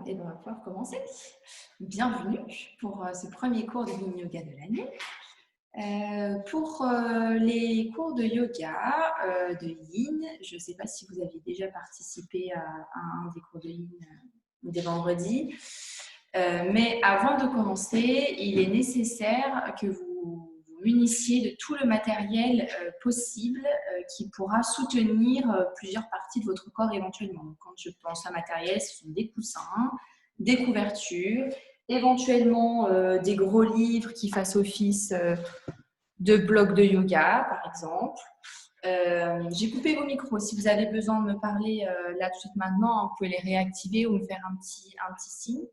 et bien on va pouvoir commencer. Bienvenue pour ce premier cours de Yin Yoga de l'année. Pour les cours de yoga de Yin, je ne sais pas si vous avez déjà participé à un des cours de Yin des vendredis, mais avant de commencer, il est nécessaire que vous vous munissiez de tout le matériel possible qui pourra soutenir plusieurs parties de votre corps éventuellement. Donc, quand je pense à matériel, ce sont des coussins, des couvertures, éventuellement des gros livres qui fassent office de blocs de yoga, par exemple. J'ai coupé vos micros. Si vous avez besoin de me parler là tout de suite maintenant, vous pouvez les réactiver ou me faire un petit signe.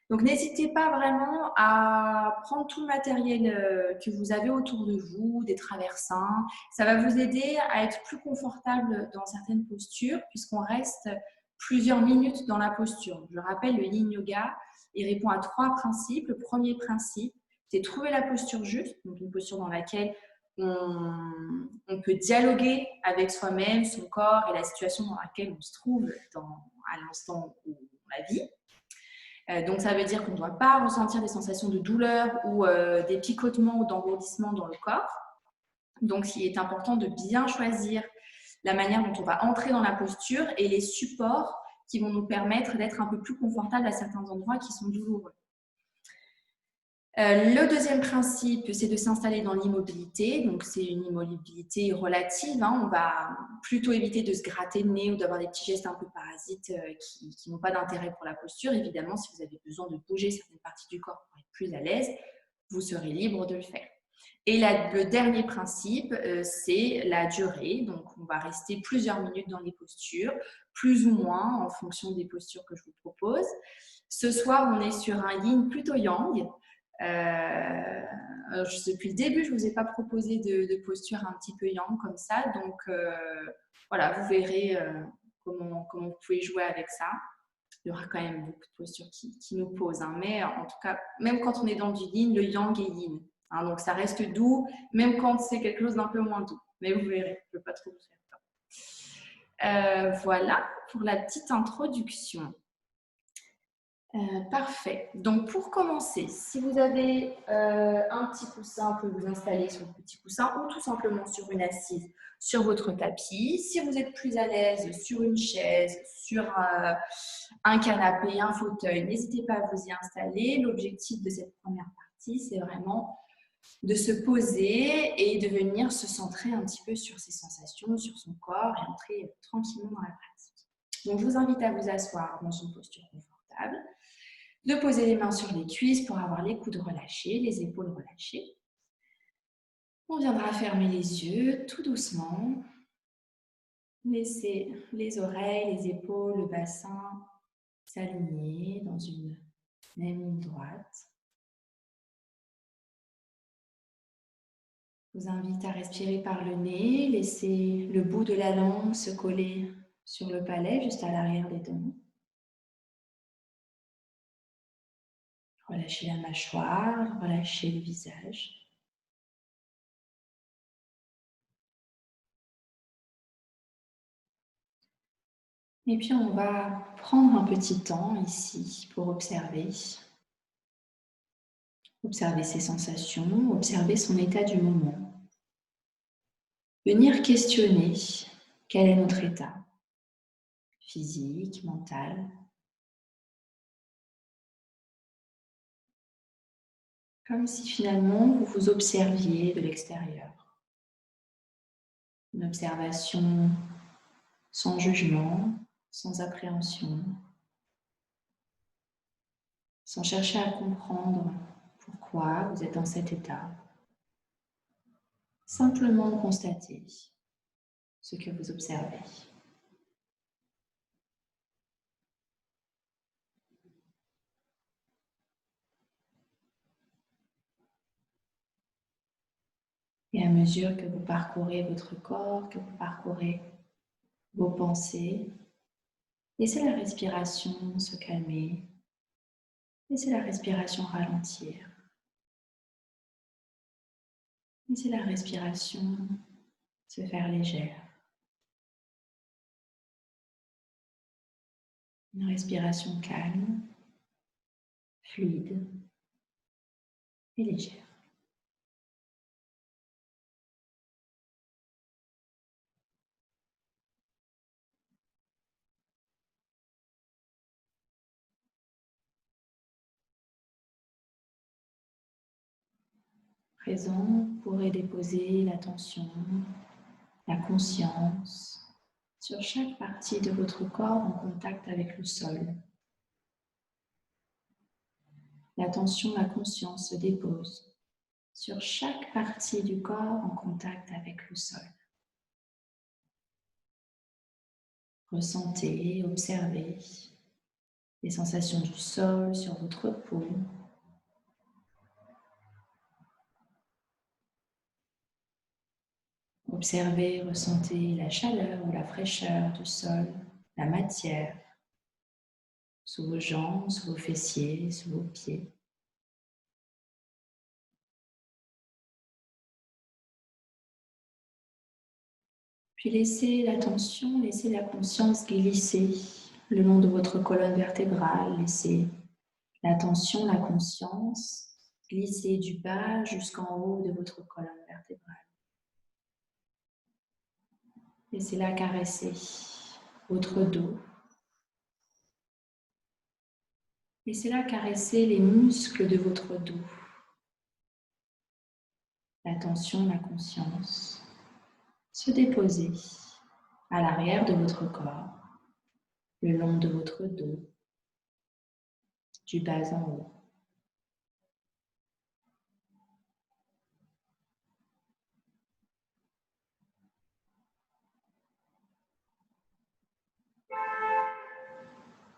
Donc, n'hésitez pas vraiment à prendre tout le matériel que vous avez autour de vous, des traversins. Ça va vous aider à être plus confortable dans certaines postures puisqu'on reste plusieurs minutes dans la posture. Je rappelle, le Yin Yoga, il répond à 3 principes. Le premier principe, c'est trouver la posture juste, donc une posture dans laquelle on peut dialoguer avec soi-même, son corps et la situation dans laquelle on se trouve à l'instant où on la vit. Donc, ça veut dire qu'on ne doit pas ressentir des sensations de douleur ou des picotements ou d'engourdissement dans le corps. Donc, il est important de bien choisir la manière dont on va entrer dans la posture et les supports qui vont nous permettre d'être un peu plus confortable à certains endroits qui sont douloureux. Le deuxième principe, c'est de s'installer dans l'immobilité. Donc, c'est une immobilité relative. On va plutôt éviter de se gratter le nez ou d'avoir des petits gestes un peu parasites qui n'ont pas d'intérêt pour la posture. Évidemment, si vous avez besoin de bouger certaines parties du corps pour être plus à l'aise, vous serez libre de le faire. Et le dernier principe, c'est la durée. Donc, on va rester plusieurs minutes dans les postures, plus ou moins en fonction des postures que je vous propose. Ce soir, on est sur un yin plutôt yang. Depuis le début, je ne vous ai pas proposé de posture un petit peu yang comme ça. Donc, voilà, vous verrez comment vous pouvez jouer avec ça. Il y aura quand même beaucoup de postures qui nous posent. Mais en tout cas, même quand on est dans du yin, le yang est yin. Donc, ça reste doux, même quand c'est quelque chose d'un peu moins doux. Mais vous verrez, je ne veux pas trop vous faire peur. Voilà pour la petite introduction. Parfait. Donc, pour commencer, si vous avez un petit coussin, vous pouvez vous installer sur le petit coussin ou tout simplement sur une assise sur votre tapis. Si vous êtes plus à l'aise sur une chaise, sur un canapé, un fauteuil, n'hésitez pas à vous y installer. L'objectif de cette première partie, c'est vraiment de se poser et de venir se centrer un petit peu sur ses sensations, sur son corps et entrer tranquillement dans la pratique. Donc, je vous invite à vous asseoir dans une posture confortable, de poser les mains sur les cuisses pour avoir les coudes relâchés, les épaules relâchées. On viendra fermer les yeux tout doucement. Laissez les oreilles, les épaules, le bassin s'aligner dans une même ligne droite. Je vous invite à respirer par le nez, laissez le bout de la langue se coller sur le palais, juste à l'arrière des dents. Relâchez la mâchoire, relâchez le visage. Et puis on va prendre un petit temps ici pour observer. Observer ses sensations, observer son état du moment. Venir questionner quel est notre état physique, mental. Comme si finalement vous vous observiez de l'extérieur. Une observation sans jugement, sans appréhension, sans chercher à comprendre pourquoi vous êtes dans cet état. Simplement constater ce que vous observez. Et à mesure que vous parcourez votre corps, que vous parcourez vos pensées, laissez la respiration se calmer, laissez la respiration ralentir, laissez la respiration se faire légère. Une respiration calme, fluide et légère. Présent, vous pourrez déposer l'attention, la conscience sur chaque partie de votre corps en contact avec le sol. L'attention, la conscience se dépose sur chaque partie du corps en contact avec le sol. Ressentez, observez les sensations du sol sur votre peau. Observez, ressentez la chaleur ou la fraîcheur du sol, la matière, sous vos jambes, sous vos fessiers, sous vos pieds. Puis laissez l'attention, laissez la conscience glisser le long de votre colonne vertébrale. Laissez l'attention, la conscience glisser du bas jusqu'en haut de votre colonne vertébrale. Laissez-la caresser votre dos. Laissez-la caresser les muscles de votre dos. L'attention, la conscience se déposer à l'arrière de votre corps, le long de votre dos, du bas en haut.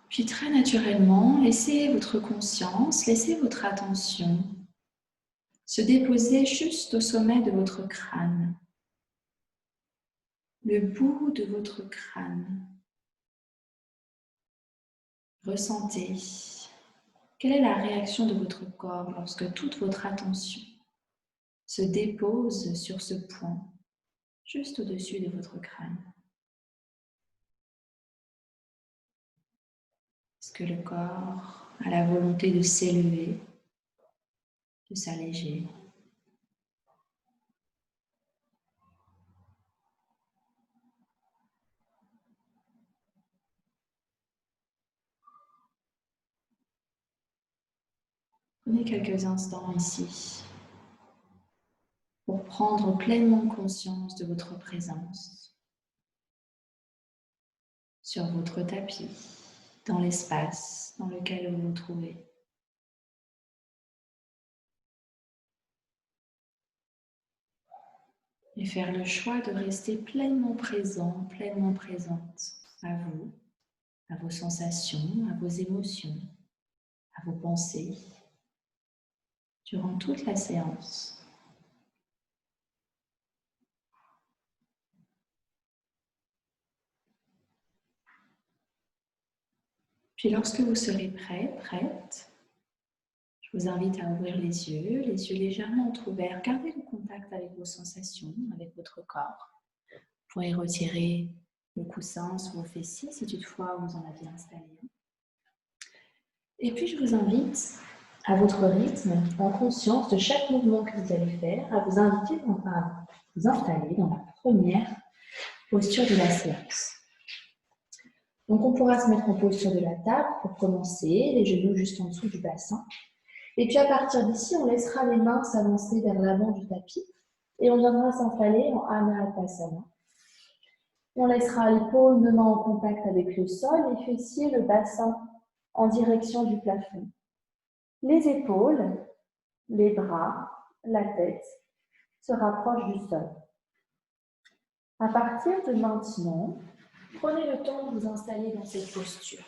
Puis très naturellement, laissez votre conscience, laissez votre attention se déposer juste au sommet de votre crâne, le bout de votre crâne. Ressentez quelle est la réaction de votre corps lorsque toute votre attention se dépose sur ce point, juste au-dessus de votre crâne. Est-ce que le corps a la volonté de s'élever, de s'alléger? Prenez quelques instants ici pour prendre pleinement conscience de votre présence sur votre tapis, dans l'espace dans lequel vous vous trouvez. Et faire le choix de rester pleinement présent, pleinement présente à vous, à vos sensations, à vos émotions, à vos pensées, durant toute la séance. Puis lorsque vous serez prêt, prête, je vous invite à ouvrir les yeux légèrement entrouverts. Gardez le contact avec vos sensations, avec votre corps. Vous pourrez retirer le coussin sous vos fessiers si toutefois vous en aviez installé un. Et puis je vous invite, à votre rythme, en conscience de chaque mouvement que vous allez faire, à vous inviter à vous installer dans la première posture de la séance. Donc on pourra se mettre en posture de la table pour commencer, les genoux juste en dessous du bassin. Et puis à partir d'ici, on laissera les mains s'avancer vers l'avant du tapis et on viendra s'installer en Anatasana. On laissera les paumes de main en contact avec le sol, les fessiers, le bassin en direction du plafond. Les épaules, les bras, la tête se rapprochent du sol. À partir de maintenant, prenez le temps de vous installer dans cette posture.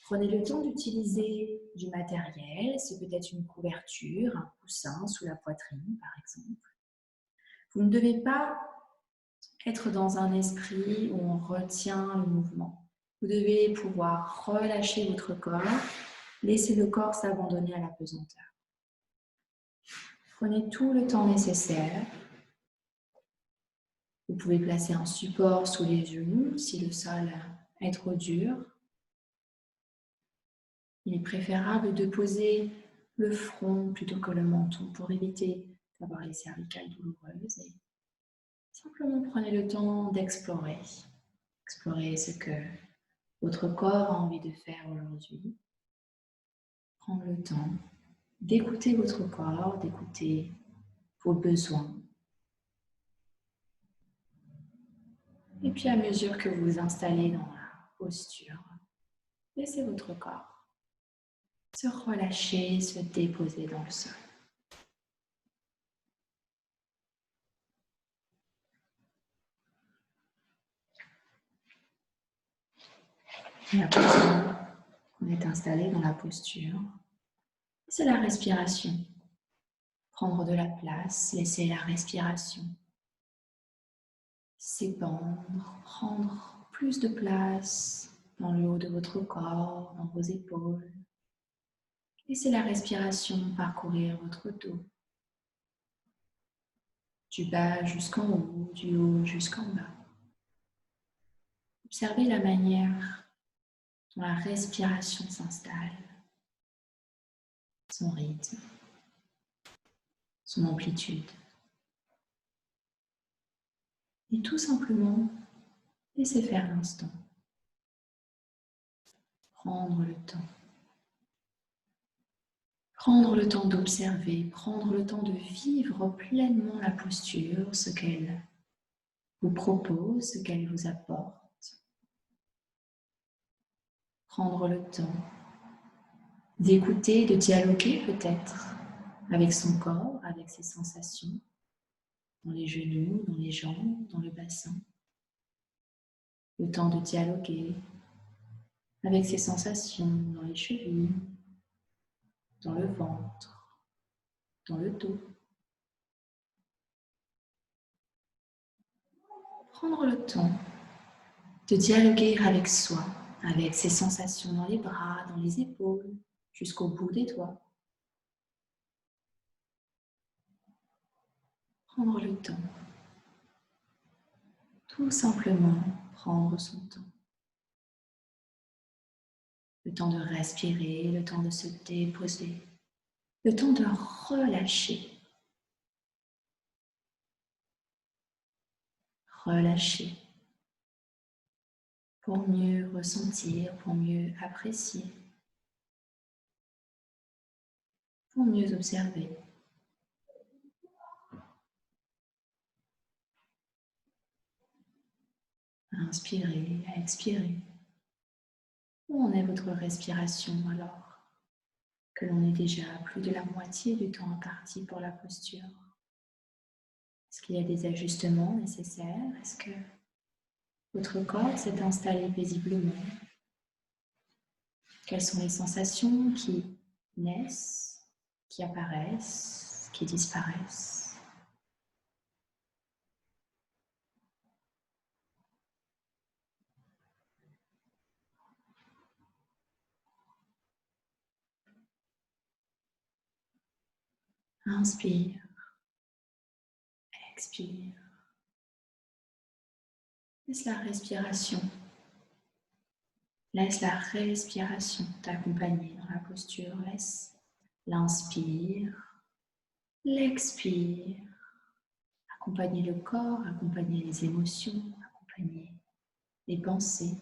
Prenez le temps d'utiliser du matériel, c'est peut-être une couverture, un coussin sous la poitrine par exemple. Vous ne devez pas être dans un esprit où on retient le mouvement. Vous devez pouvoir relâcher votre corps, laisser le corps s'abandonner à la pesanteur. Prenez tout le temps nécessaire. Vous pouvez placer un support sous les genoux si le sol est trop dur. Il est préférable de poser le front plutôt que le menton pour éviter d'avoir les cervicales douloureuses. Et simplement prenez le temps d'explorer. Explorer ce que votre corps a envie de faire aujourd'hui. Prendre le temps d'écouter votre corps, d'écouter vos besoins. Et puis à mesure que vous vous installez dans la posture, laissez votre corps se relâcher, se déposer dans le sol. Et à présent, on est installé dans la posture. C'est la respiration. Prendre de la place, laisser la respiration s'épandre, prendre plus de place dans le haut de votre corps, dans vos épaules. Laissez la respiration parcourir votre dos, du bas jusqu'en haut, du haut jusqu'en bas. Observez la manière dont la respiration s'installe, son rythme, son amplitude. Et tout simplement, laissez faire l'instant. Prendre le temps. Prendre le temps d'observer, prendre le temps de vivre pleinement la posture, ce qu'elle vous propose, ce qu'elle vous apporte. Prendre le temps d'écouter, de dialoguer peut-être avec son corps, avec ses sensations, dans les genoux, dans les jambes, dans le bassin. Le temps de dialoguer avec ses sensations dans les chevilles, dans le ventre, dans le dos. Prendre le temps de dialoguer avec soi, avec ses sensations dans les bras, dans les épaules, jusqu'au bout des doigts. Prendre le temps. Tout simplement prendre son temps. Le temps de respirer, le temps de se déposer, le temps de relâcher. Relâcher pour mieux ressentir, pour mieux apprécier, pour mieux observer. À inspirer, à expirer. Où en est votre respiration alors que l'on est déjà à plus de la moitié du temps imparti pour la posture? Est-ce qu'il y a des ajustements nécessaires? Est-ce que votre corps s'est installé paisiblement? Quelles sont les sensations qui naissent, qui apparaissent, qui disparaissent? Inspire, expire. Laisse la respiration t'accompagner dans la posture. Laisse l'inspire, l'expire. Accompagner le corps, accompagner les émotions, accompagner les pensées.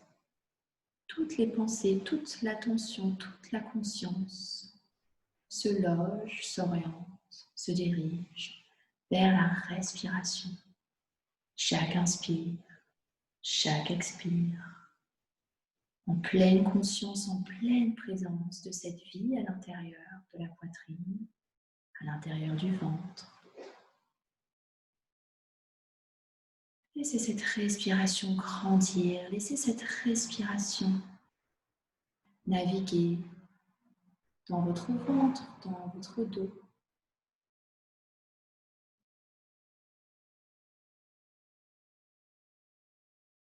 Toutes les pensées, toute l'attention, toute la conscience se loge, s'oriente, se dirige vers la respiration. Chaque inspire, chaque expire. En pleine conscience, en pleine présence de cette vie à l'intérieur de la poitrine, à l'intérieur du ventre. Laissez cette respiration grandir, laissez cette respiration naviguer dans votre ventre, dans votre dos.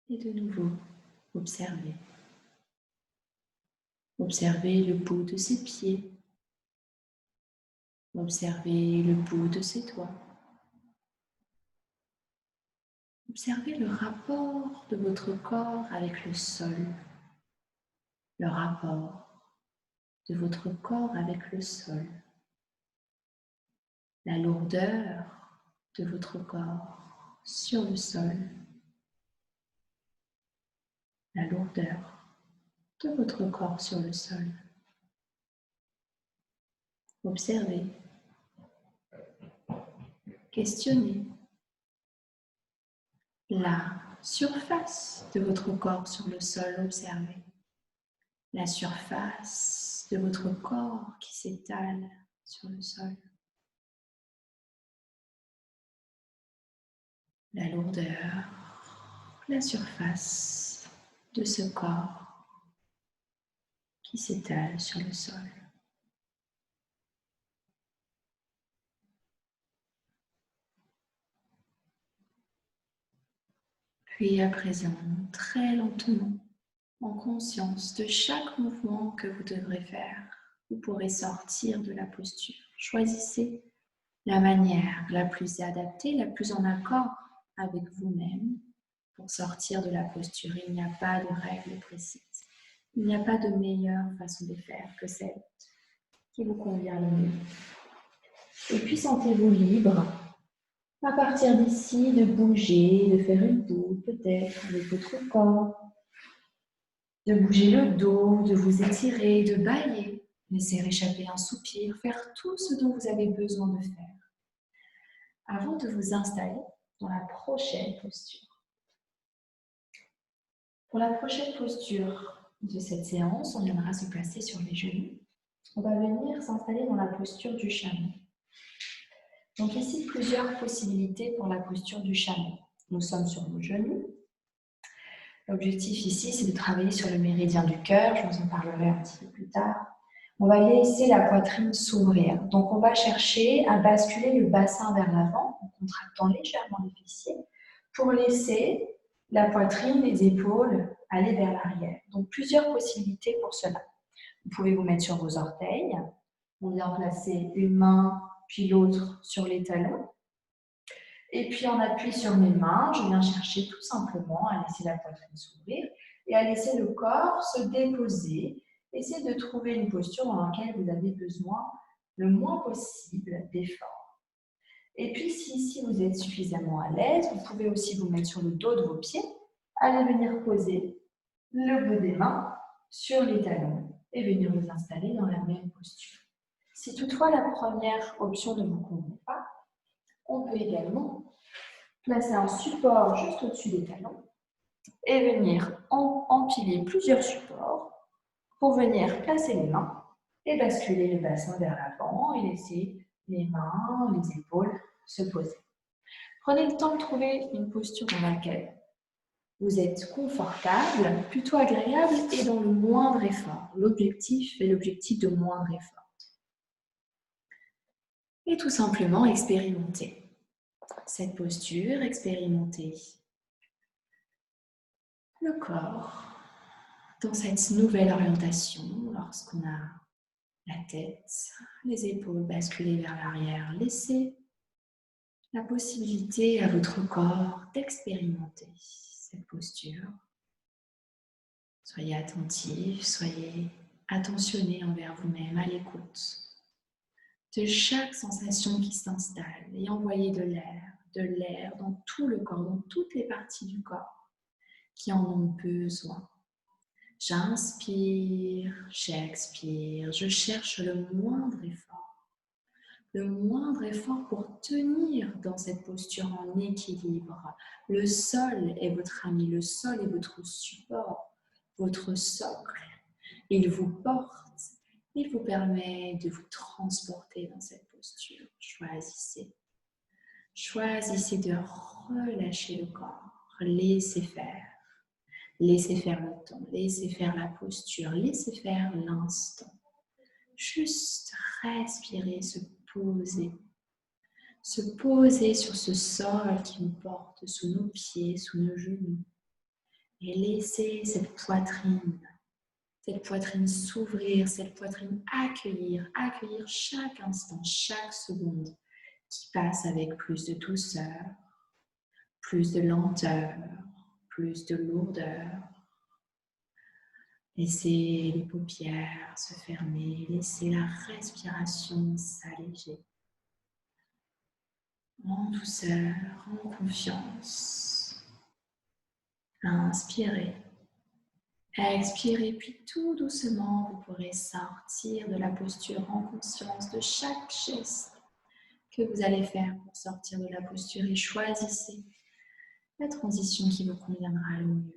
Et de nouveau, observez. Observez le bout de ses pieds. Observez le bout de ses doigts. Observez le rapport de votre corps avec le sol. Le rapport de votre corps avec le sol, la lourdeur de votre corps sur le sol, la lourdeur de votre corps sur le sol. Observez, questionnez la surface de votre corps sur le sol, observez la surface de votre corps qui s'étale sur le sol, la lourdeur, la surface de ce corps qui s'étale sur le sol. Puis à présent, très lentement, en conscience de chaque mouvement que vous devrez faire, vous pourrez sortir de la posture. Choisissez la manière la plus adaptée, la plus en accord avec vous-même pour sortir de la posture. Il n'y a pas de règle précise. Il n'y a pas de meilleure façon de faire que celle qui vous convient le mieux. Et puis sentez-vous libre à partir d'ici de bouger, de faire une boule peut-être avec votre corps, de bouger le dos, de vous étirer, de bâiller, laisser échapper un soupir, faire tout ce dont vous avez besoin de faire avant de vous installer dans la prochaine posture. Pour la prochaine posture de cette séance, on viendra se placer sur les genoux. On va venir s'installer dans la posture du chameau. Donc ici, plusieurs possibilités pour la posture du chameau. Nous sommes sur nos genoux. L'objectif ici, c'est de travailler sur le méridien du cœur. Je vous en parlerai un petit peu plus tard. On va laisser la poitrine s'ouvrir. Donc, on va chercher à basculer le bassin vers l'avant en contractant légèrement les fessiers pour laisser la poitrine, les épaules aller vers l'arrière. Donc, plusieurs possibilités pour cela. Vous pouvez vous mettre sur vos orteils. On vient placer une main puis l'autre sur les talons. Et puis, en appui sur mes mains, je viens chercher tout simplement à laisser la poitrine s'ouvrir et à laisser le corps se déposer. Essayez de trouver une posture dans laquelle vous avez besoin le moins possible d'effort. Et puis, si vous êtes suffisamment à l'aise, vous pouvez aussi vous mettre sur le dos de vos pieds, aller venir poser le bout des mains sur les talons et venir vous installer dans la même posture. Si toutefois la première option ne vous convient pas, on peut également placer un support juste au-dessus des talons et venir empiler plusieurs supports pour venir placer les mains et basculer le bassin vers l'avant et laisser les mains, les épaules se poser. Prenez le temps de trouver une posture dans laquelle vous êtes confortable, plutôt agréable et dans le moindre effort. L'objectif est l'objectif de moindre effort. Et tout simplement expérimenter cette posture, expérimenter le corps dans cette nouvelle orientation lorsqu'on a la tête, les épaules basculées vers l'arrière. Laissez la possibilité à votre corps d'expérimenter cette posture. Soyez attentifs, soyez attentionnés envers vous-même, à l'écoute de chaque sensation qui s'installe et envoyez de l'air dans tout le corps, dans toutes les parties du corps qui en ont besoin. J'inspire, j'expire, je cherche le moindre effort pour tenir dans cette posture en équilibre. Le sol est votre ami, le sol est votre support, votre socle. Il vous porte, il vous permet de vous transporter dans cette posture. Choisissez. Choisissez de relâcher le corps, laissez faire. Laissez faire le temps, laissez faire la posture, laissez faire l'instant. Juste respirer, se poser sur ce sol qui nous porte sous nos pieds, sous nos genoux. Et laisser cette poitrine s'ouvrir, cette poitrine accueillir chaque instant, chaque seconde qui passe avec plus de douceur, plus de lenteur, plus de lourdeur. Laissez les paupières se fermer, laissez la respiration s'alléger. En douceur, en confiance. Inspirez. Expirez, puis tout doucement, vous pourrez sortir de la posture en conscience de chaque geste que vous allez faire pour sortir de la posture et choisissez la transition qui vous conviendra le mieux.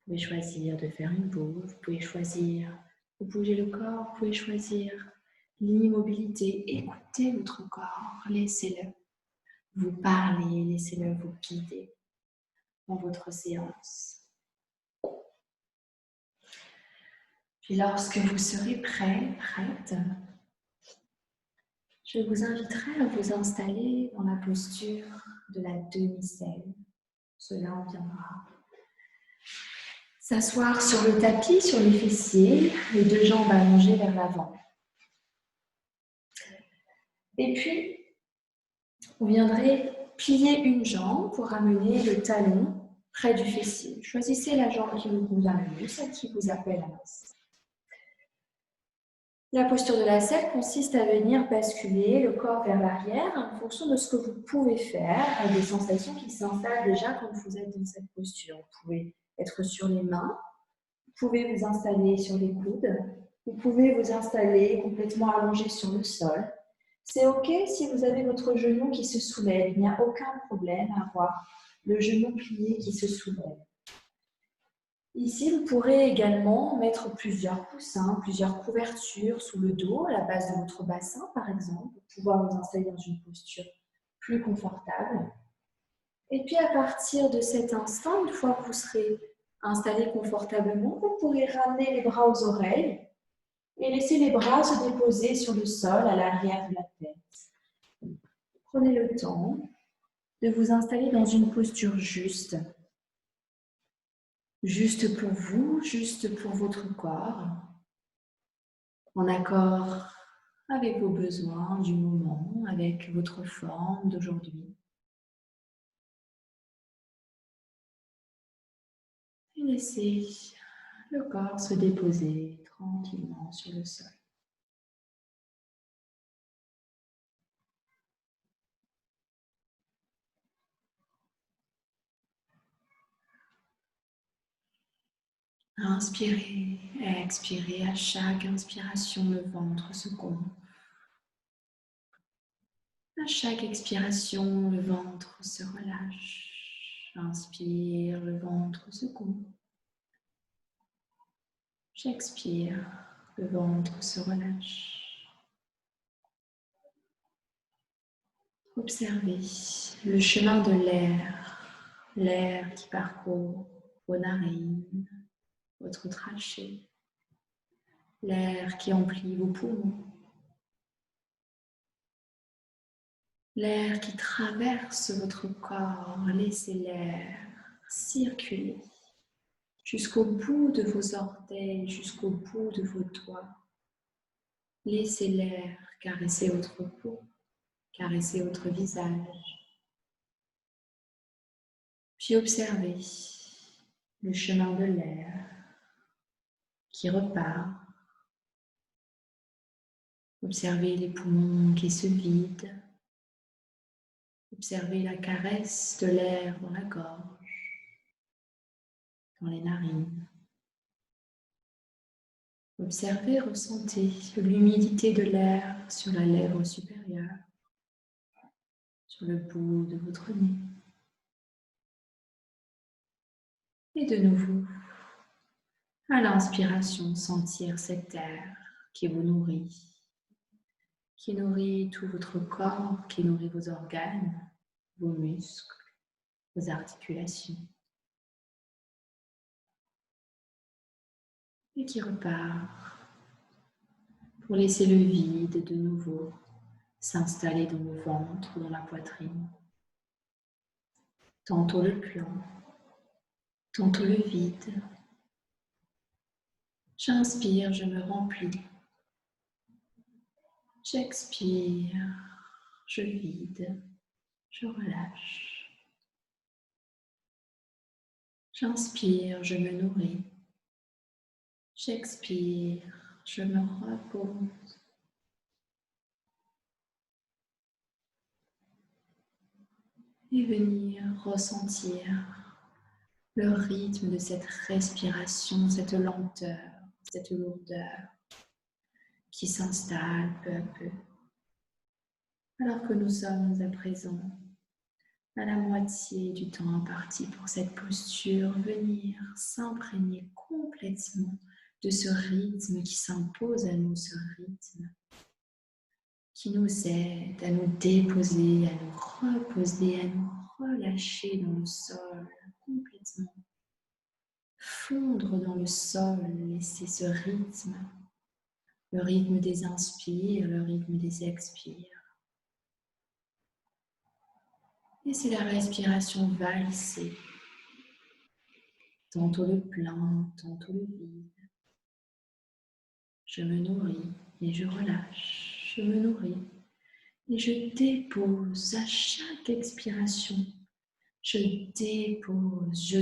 Vous pouvez choisir de faire une pause, vous pouvez choisir de bouger le corps, vous pouvez choisir l'immobilité. Écoutez votre corps, laissez-le vous parler, laissez-le vous guider dans votre séance. Puis lorsque vous serez prêt, prête, je vous inviterai à vous installer dans la posture de la demi-selle. Cela en viendra. S'asseoir sur le tapis, sur les fessiers, les deux jambes allongées vers l'avant. Et puis, vous viendrez plier une jambe pour amener le talon près du fessier. Choisissez la jambe qui vous convient le mieux, celle qui vous appelle à l'instant. La posture de la selle consiste à venir basculer le corps vers l'arrière en fonction de ce que vous pouvez faire, avec des sensations qui s'installent déjà quand vous êtes dans cette posture. Vous pouvez être sur les mains, vous pouvez vous installer sur les coudes, vous pouvez vous installer complètement allongé sur le sol. C'est OK si vous avez votre genou qui se soulève, il n'y a aucun problème à avoir le genou plié qui se soulève. Ici, vous pourrez également mettre plusieurs coussins, plusieurs couvertures sous le dos, à la base de votre bassin par exemple, pour pouvoir vous installer dans une posture plus confortable. Et puis à partir de cet instant, une fois que vous serez installé confortablement, vous pourrez ramener les bras aux oreilles et laisser les bras se déposer sur le sol à l'arrière de la tête. Prenez le temps de vous installer dans une posture juste. Juste pour vous, juste pour votre corps, en accord avec vos besoins du moment, avec votre forme d'aujourd'hui. Et laissez le corps se déposer tranquillement sur le sol. Inspirez, expirez. À chaque inspiration, le ventre se gonfle. À chaque expiration, le ventre se relâche. Inspire, le ventre se gonfle. J'expire, le ventre se relâche. Observez le chemin de l'air, l'air qui parcourt vos narines, votre trachée, l'air qui emplit vos poumons, l'air qui traverse votre corps. Laissez l'air circuler jusqu'au bout de vos orteils, jusqu'au bout de vos doigts. Laissez l'air caresser votre peau, caresser votre visage. Puis observez le chemin de l'air qui repart. Observez les poumons qui se vident. Observez la caresse de l'air dans la gorge, dans les narines. Observez, ressentez l'humidité de l'air sur la lèvre supérieure, sur le bout de votre nez. Et de nouveau, à l'inspiration, sentir cet air qui vous nourrit, qui nourrit tout votre corps, qui nourrit vos organes, vos muscles, vos articulations. Et qui repart pour laisser le vide de nouveau s'installer dans le ventre, dans la poitrine. Tantôt le plein, tantôt le vide. J'inspire, je me remplis. J'expire, je vide, je relâche. J'inspire, je me nourris. J'expire, je me repose. Et venir ressentir le rythme de cette respiration, cette lenteur, cette lourdeur qui s'installe peu à peu. Alors que nous sommes à présent à la moitié du temps imparti pour cette posture, venir s'imprégner complètement de ce rythme qui s'impose à nous, ce rythme qui nous aide à nous déposer, à nous reposer, à nous relâcher dans le sol complètement. Fondre dans le sol, laisser ce rythme, le rythme des inspires, le rythme des expires. Laissez la respiration valser, tantôt le plein, tantôt le vide. Je me nourris et je relâche, je me nourris et je dépose à chaque expiration. Je dépose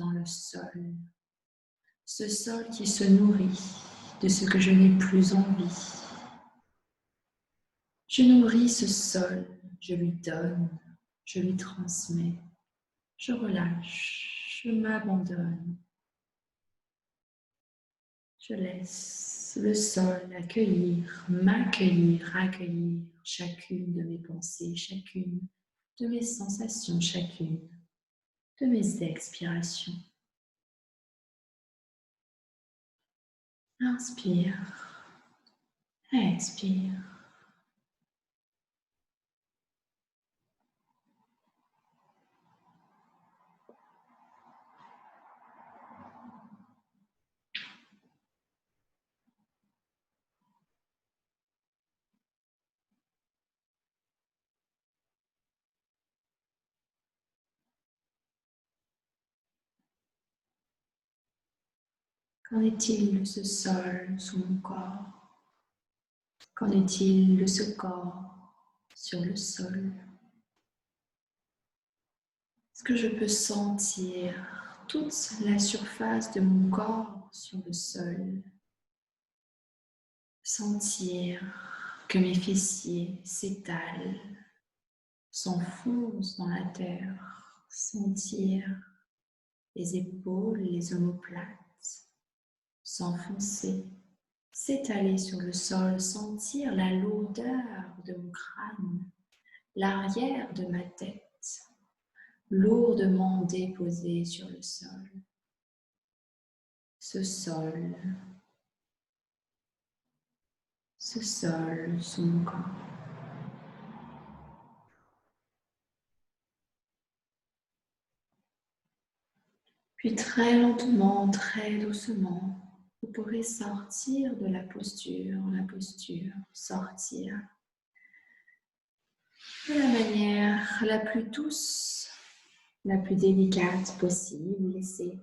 dans le sol, ce sol qui se nourrit de ce que je n'ai plus envie. Je nourris ce sol, je lui donne, je lui transmets, je relâche, je m'abandonne. Je laisse le sol m'accueillir chacune de mes pensées, chacune de mes sensations, chacune de mes expirations. Inspire, expire. Qu'en est-il de ce sol sous mon corps? Qu'en est-il de ce corps sur le sol? Est-ce que je peux sentir toute la surface de mon corps sur le sol? Sentir que mes fessiers s'étalent, s'enfoncent dans la terre. Sentir les épaules, les omoplates s'enfoncer, s'étaler sur le sol. Sentir la lourdeur de mon crâne, l'arrière de ma tête, lourdement déposée sur le sol. Ce sol sous mon corps. Puis très lentement, très doucement, vous pourrez sortir de la posture, sortir de la manière la plus douce, la plus délicate possible. Laissez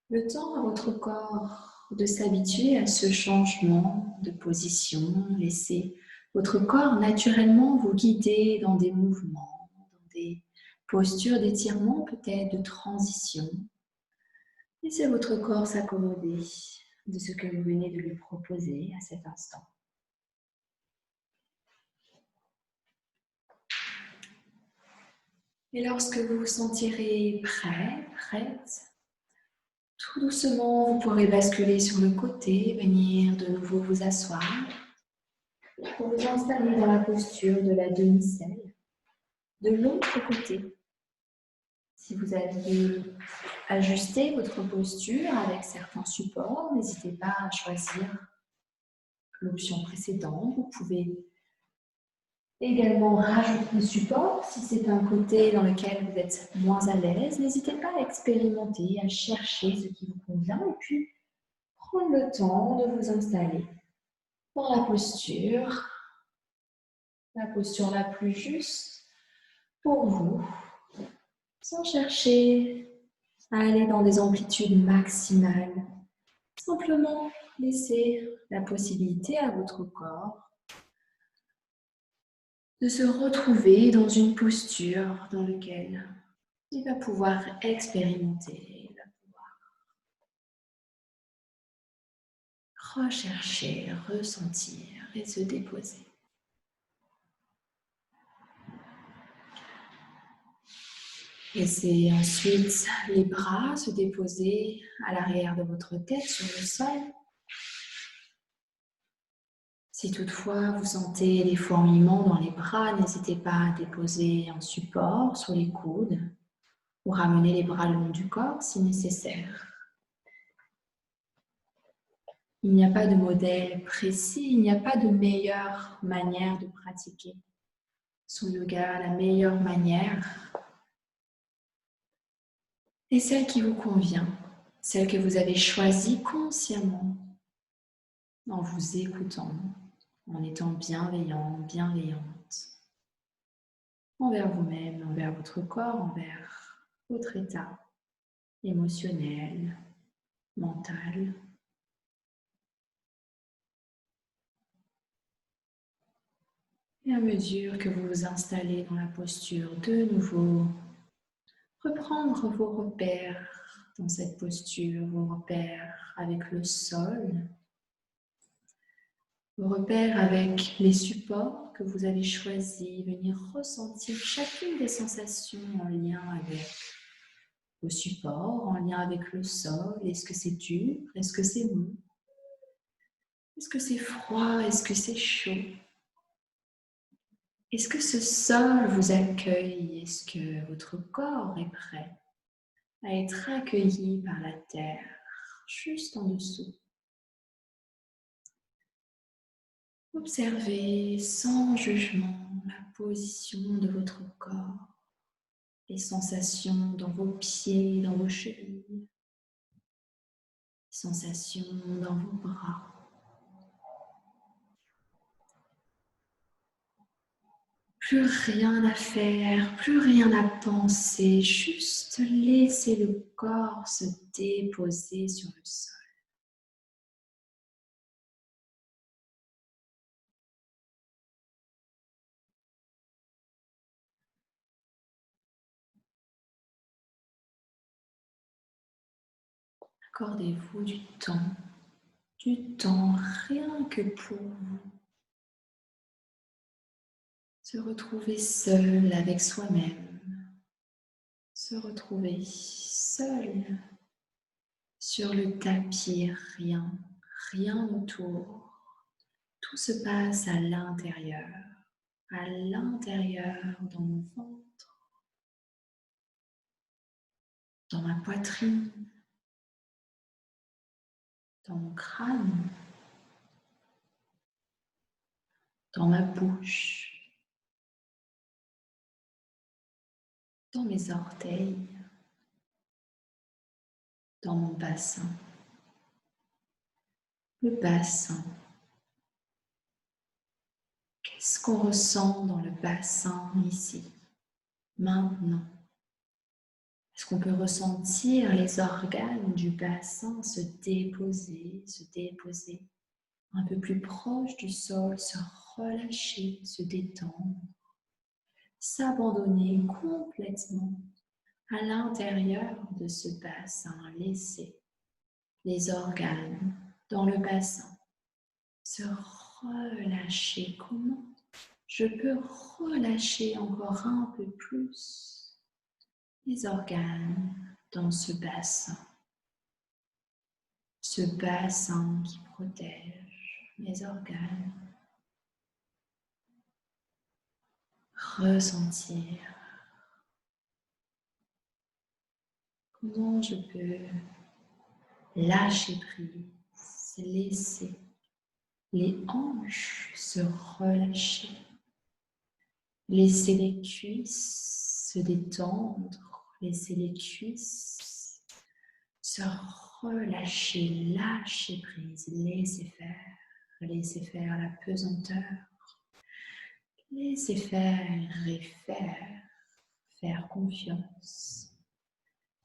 le temps à votre corps de s'habituer à ce changement de position. Laissez votre corps naturellement vous guider dans des mouvements, dans des postures d'étirement, peut-être de transition. Laissez votre corps s'accommoder de ce que vous venez de lui proposer à cet instant. Et lorsque vous vous sentirez prêt, prête, tout doucement, vous pourrez basculer sur le côté, venir de nouveau vous asseoir pour vous installer dans la posture de la demi-selle de l'autre côté. Si vous aviez ajusté votre posture avec certains supports, n'hésitez pas à choisir l'option précédente. Vous pouvez également rajouter le support si c'est un côté dans lequel vous êtes moins à l'aise. N'hésitez pas à expérimenter, à chercher ce qui vous convient et puis prendre le temps de vous installer dans la posture la plus juste pour vous, sans chercher à aller dans des amplitudes maximales. Simplement laisser la possibilité à votre corps de se retrouver dans une posture dans laquelle il va pouvoir expérimenter, il va pouvoir rechercher, ressentir et se déposer. Laissez ensuite les bras se déposer à l'arrière de votre tête sur le sol. Si toutefois vous sentez des fourmillements dans les bras, n'hésitez pas à déposer un support sur les coudes ou ramener les bras le long du corps si nécessaire. Il n'y a pas de modèle précis, il n'y a pas de meilleure manière de pratiquer son yoga. La meilleure manière est celle qui vous convient, celle que vous avez choisie consciemment en vous écoutant, en étant bienveillant, bienveillante envers vous-même, envers votre corps, envers votre état émotionnel, mental. Et à mesure que vous vous installez dans la posture de nouveau, reprendre vos repères dans cette posture, vos repères avec le sol, vos repères avec les supports que vous avez choisis, venir ressentir chacune des sensations en lien avec vos supports, en lien avec le sol. Est-ce que c'est dur? Est-ce que c'est mou? Est-ce que c'est froid? Est-ce que c'est chaud? Est-ce que ce sol vous accueille? Est-ce que votre corps est prêt à être accueilli par la terre juste en dessous? Observez sans jugement la position de votre corps, les sensations dans vos pieds, dans vos chevilles, les sensations dans vos bras. Plus rien à faire, plus rien à penser, juste laissez le corps se déposer sur le sol. Accordez-vous du temps rien que pour vous. Se retrouver seul avec soi-même, se retrouver seul sur le tapis, rien autour. Tout se passe à l'intérieur dans mon ventre, dans ma poitrine, dans mon crâne, dans ma bouche, dans mes orteils, dans mon bassin. Le bassin. Qu'est-ce qu'on ressent dans le bassin ici, maintenant? Est-ce qu'on peut ressentir les organes du bassin se déposer un peu plus proche du sol, se relâcher, se détendre, s'abandonner complètement à l'intérieur de ce bassin, laisser les organes dans le bassin se relâcher. Comment je peux relâcher encore un peu plus les organes dans ce bassin qui protège mes organes? Ressentir comment je peux lâcher prise, laisser les hanches se relâcher, laisser les cuisses se détendre, laisser les cuisses se relâcher, lâcher prise, laisser faire la pesanteur, laisser faire et faire confiance.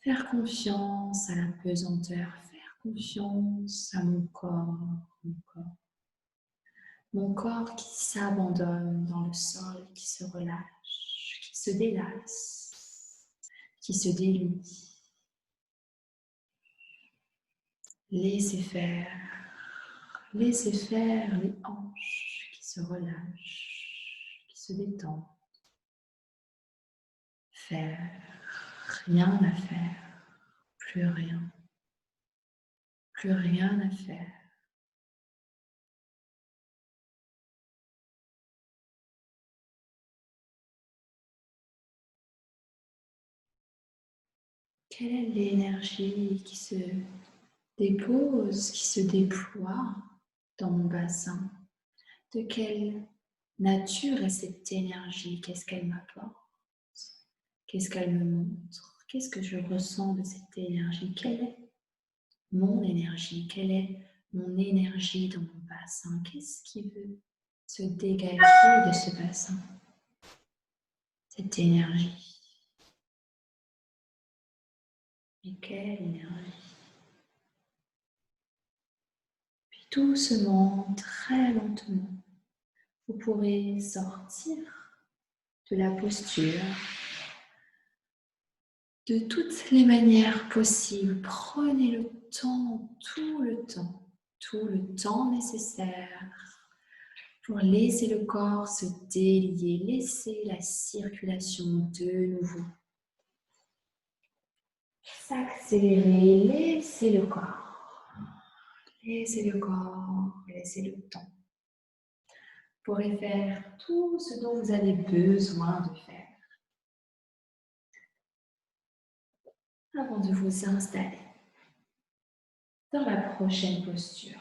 Faire confiance à la pesanteur, faire confiance à mon corps. Mon corps qui s'abandonne dans le sol, qui se relâche, qui se délasse, qui se délie. Laissez faire Laissez faire les hanches qui se relâchent, qui se détendent. Faire, rien à faire, plus rien à faire. Quelle est l'énergie qui se dépose, qui se déploie dans mon bassin? De quelle nature est cette énergie? Qu'est-ce qu'elle m'apporte? Qu'est-ce qu'elle me montre? Qu'est-ce que je ressens de cette énergie? Quelle est mon énergie? Quelle est mon énergie dans mon bassin? Qu'est-ce qui veut se dégager de ce bassin? Cette énergie. Mais quelle énergie? Puis doucement, très lentement, vous pourrez sortir de la posture de toutes les manières possibles. Prenez le temps, tout le temps nécessaire pour laisser le corps se délier, laisser la circulation de nouveau s'accélérer, laissez le corps, laissez le temps. Vous pourrez faire tout ce dont vous avez besoin de faire avant de vous installer dans la prochaine posture.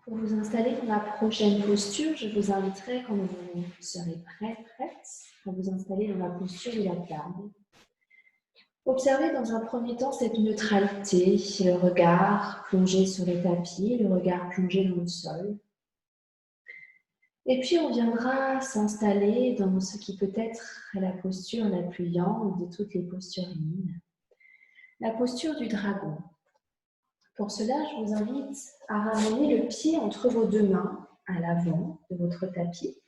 Pour vous installer dans la prochaine posture, je vous inviterai, quand vous serez prête, à vous installer dans la posture de la table. Observez dans un premier temps cette neutralité, le regard plongé sur les tapis, le regard plongé dans le sol. Et puis on viendra s'installer dans ce qui peut être la posture la plus yang de toutes les postures yin, la posture du dragon. Pour cela, je vous invite à ramener le pied entre vos deux mains à l'avant de votre tapis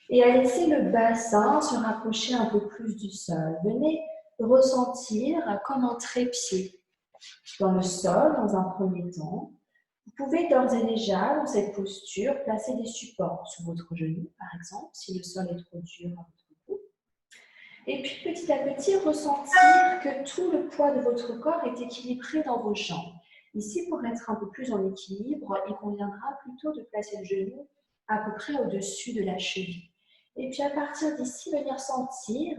et à laisser le bassin se rapprocher un peu plus du sol. Venez ressentir comme un trépied dans le sol dans un premier temps. Vous pouvez d'ores et déjà, dans cette posture, placer des supports sous votre genou, par exemple, si le sol est trop dur à votre cou. Et puis, petit à petit, ressentir que tout le poids de votre corps est équilibré dans vos jambes. Ici, pour être un peu plus en équilibre, il conviendra plutôt de placer le genou à peu près au-dessus de la cheville. Et puis, à partir d'ici, venir sentir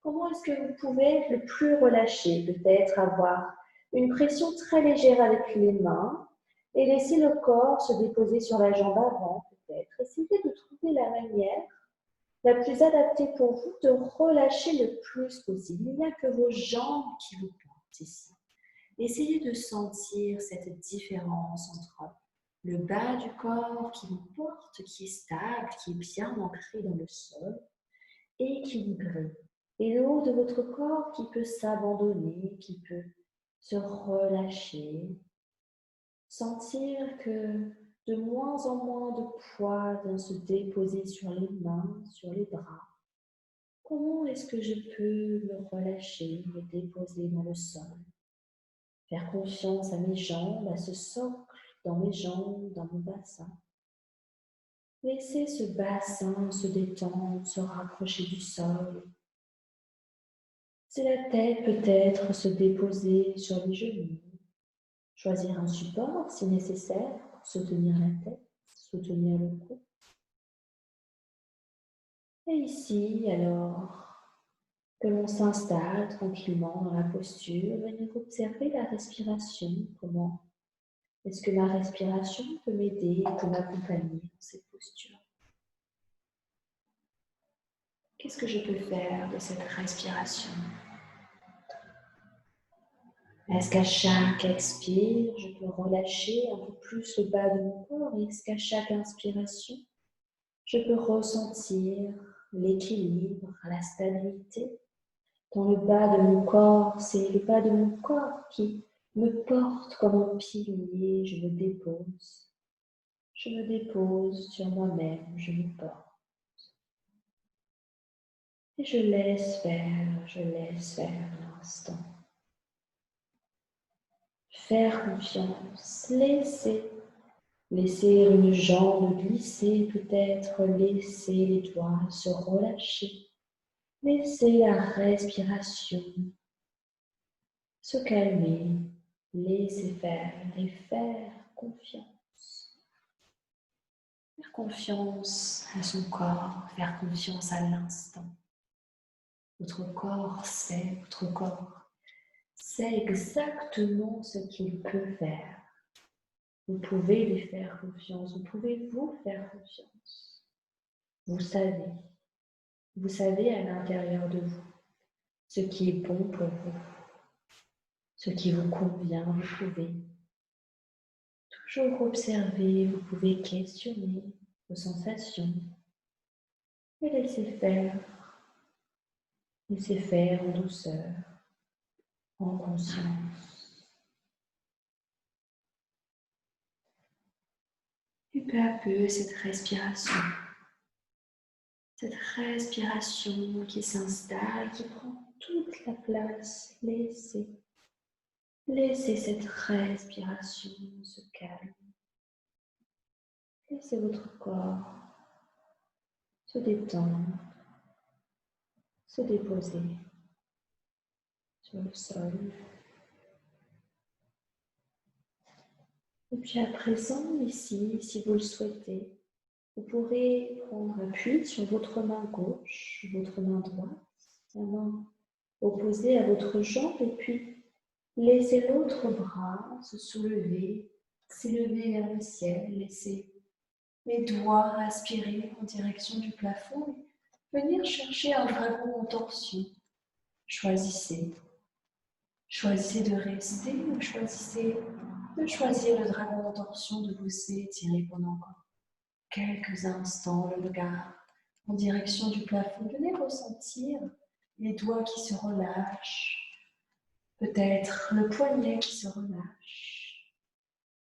comment est-ce que vous pouvez le plus relâcher. Peut-être avoir une pression très légère avec les mains et laisser le corps se déposer sur la jambe avant, peut-être. Essayez de trouver la manière la plus adaptée pour vous de relâcher le plus possible. Il n'y a que vos jambes qui vous portent ici. Essayez de sentir cette différence entre le bas du corps qui vous porte, qui est stable, qui est bien ancré dans le sol, équilibré, et le haut de votre corps qui peut s'abandonner, qui peut se relâcher. Sentir que de moins en moins de poids vient se déposer sur les mains, sur les bras. Comment est-ce que je peux me relâcher, me déposer dans le sol? Faire confiance à mes jambes, à ce socle dans mes jambes, dans mon bassin. Laisser ce bassin se détendre, se rapprocher du sol. C'est la tête peut-être se déposer sur les genoux. Choisir un support si nécessaire pour soutenir la tête, soutenir le cou. Et ici, alors que l'on s'installe tranquillement dans la posture, venir observer la respiration. Comment est-ce que ma respiration peut m'aider, peut m'accompagner dans cette posture? Qu'est-ce que je peux faire de cette respiration? Est-ce qu'à chaque expire, je peux relâcher un peu plus le bas de mon corps? Est-ce qu'à chaque inspiration, je peux ressentir l'équilibre, la stabilité dans le bas de mon corps? C'est le bas de mon corps qui me porte comme un pilier. Je me dépose sur moi-même, je me porte. Et je laisse faire l'instant. Faire confiance, laisser une jambe glisser, peut-être laisser les doigts se relâcher, laisser la respiration se calmer, laisser faire et faire confiance. Faire confiance à son corps, faire confiance à l'instant. Votre corps sait exactement ce qu'il peut faire. Vous pouvez lui faire confiance, vous pouvez vous faire confiance. Vous savez à l'intérieur de vous ce qui est bon pour vous, ce qui vous convient. Vous pouvez toujours observer, vous pouvez questionner vos sensations et laisser faire en douceur, en conscience. Et peu à peu, cette respiration qui s'installe, qui prend toute la place, laissez cette respiration se calmer. Laissez votre corps se détendre, se déposer sur le sol. Et puis à présent, ici, si vous le souhaitez, vous pourrez prendre appui sur votre main gauche, votre main droite, la main opposée à votre jambe, et puis laissez l'autre bras se soulever, s'élever vers le ciel, laissez les doigts aspirer en direction du plafond et venir chercher un dragon en torsion. Choisissez de rester ou choisissez de choisir le dragon en torsion, de vous étirer pendant encore quelques instants le regard en direction du plafond. Venez ressentir les doigts qui se relâchent, peut-être le poignet qui se relâche.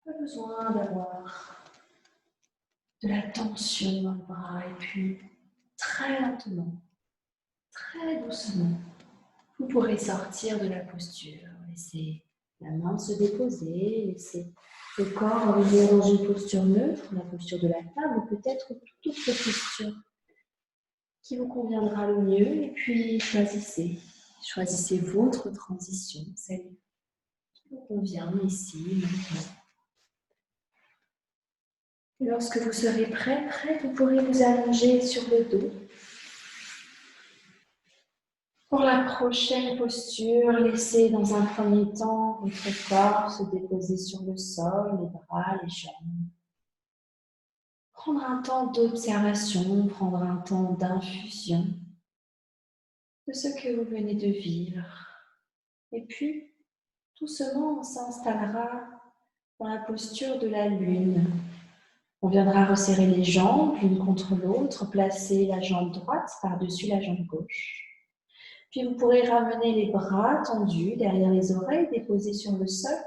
Pas besoin d'avoir de la tension dans le bras, et puis très lentement, très doucement, vous pourrez sortir de la posture. Laissez la main se déposer, laissez le corps revenir dans une posture neutre, la posture de la table, ou peut-être toute autre posture qui vous conviendra le mieux. Et puis choisissez votre transition, celle qui vous convient ici, maintenant. Et lorsque vous serez prêt, vous pourrez vous allonger sur le dos. Pour la prochaine posture, laissez dans un premier temps votre corps se déposer sur le sol, les bras, les jambes. Prendre un temps d'observation, prendre un temps d'infusion de ce que vous venez de vivre. Et puis, doucement, on s'installera dans la posture de la lune. On viendra resserrer les jambes l'une contre l'autre, placer la jambe droite par-dessus la jambe gauche. Puis vous pourrez ramener les bras tendus derrière les oreilles, déposés sur le sol.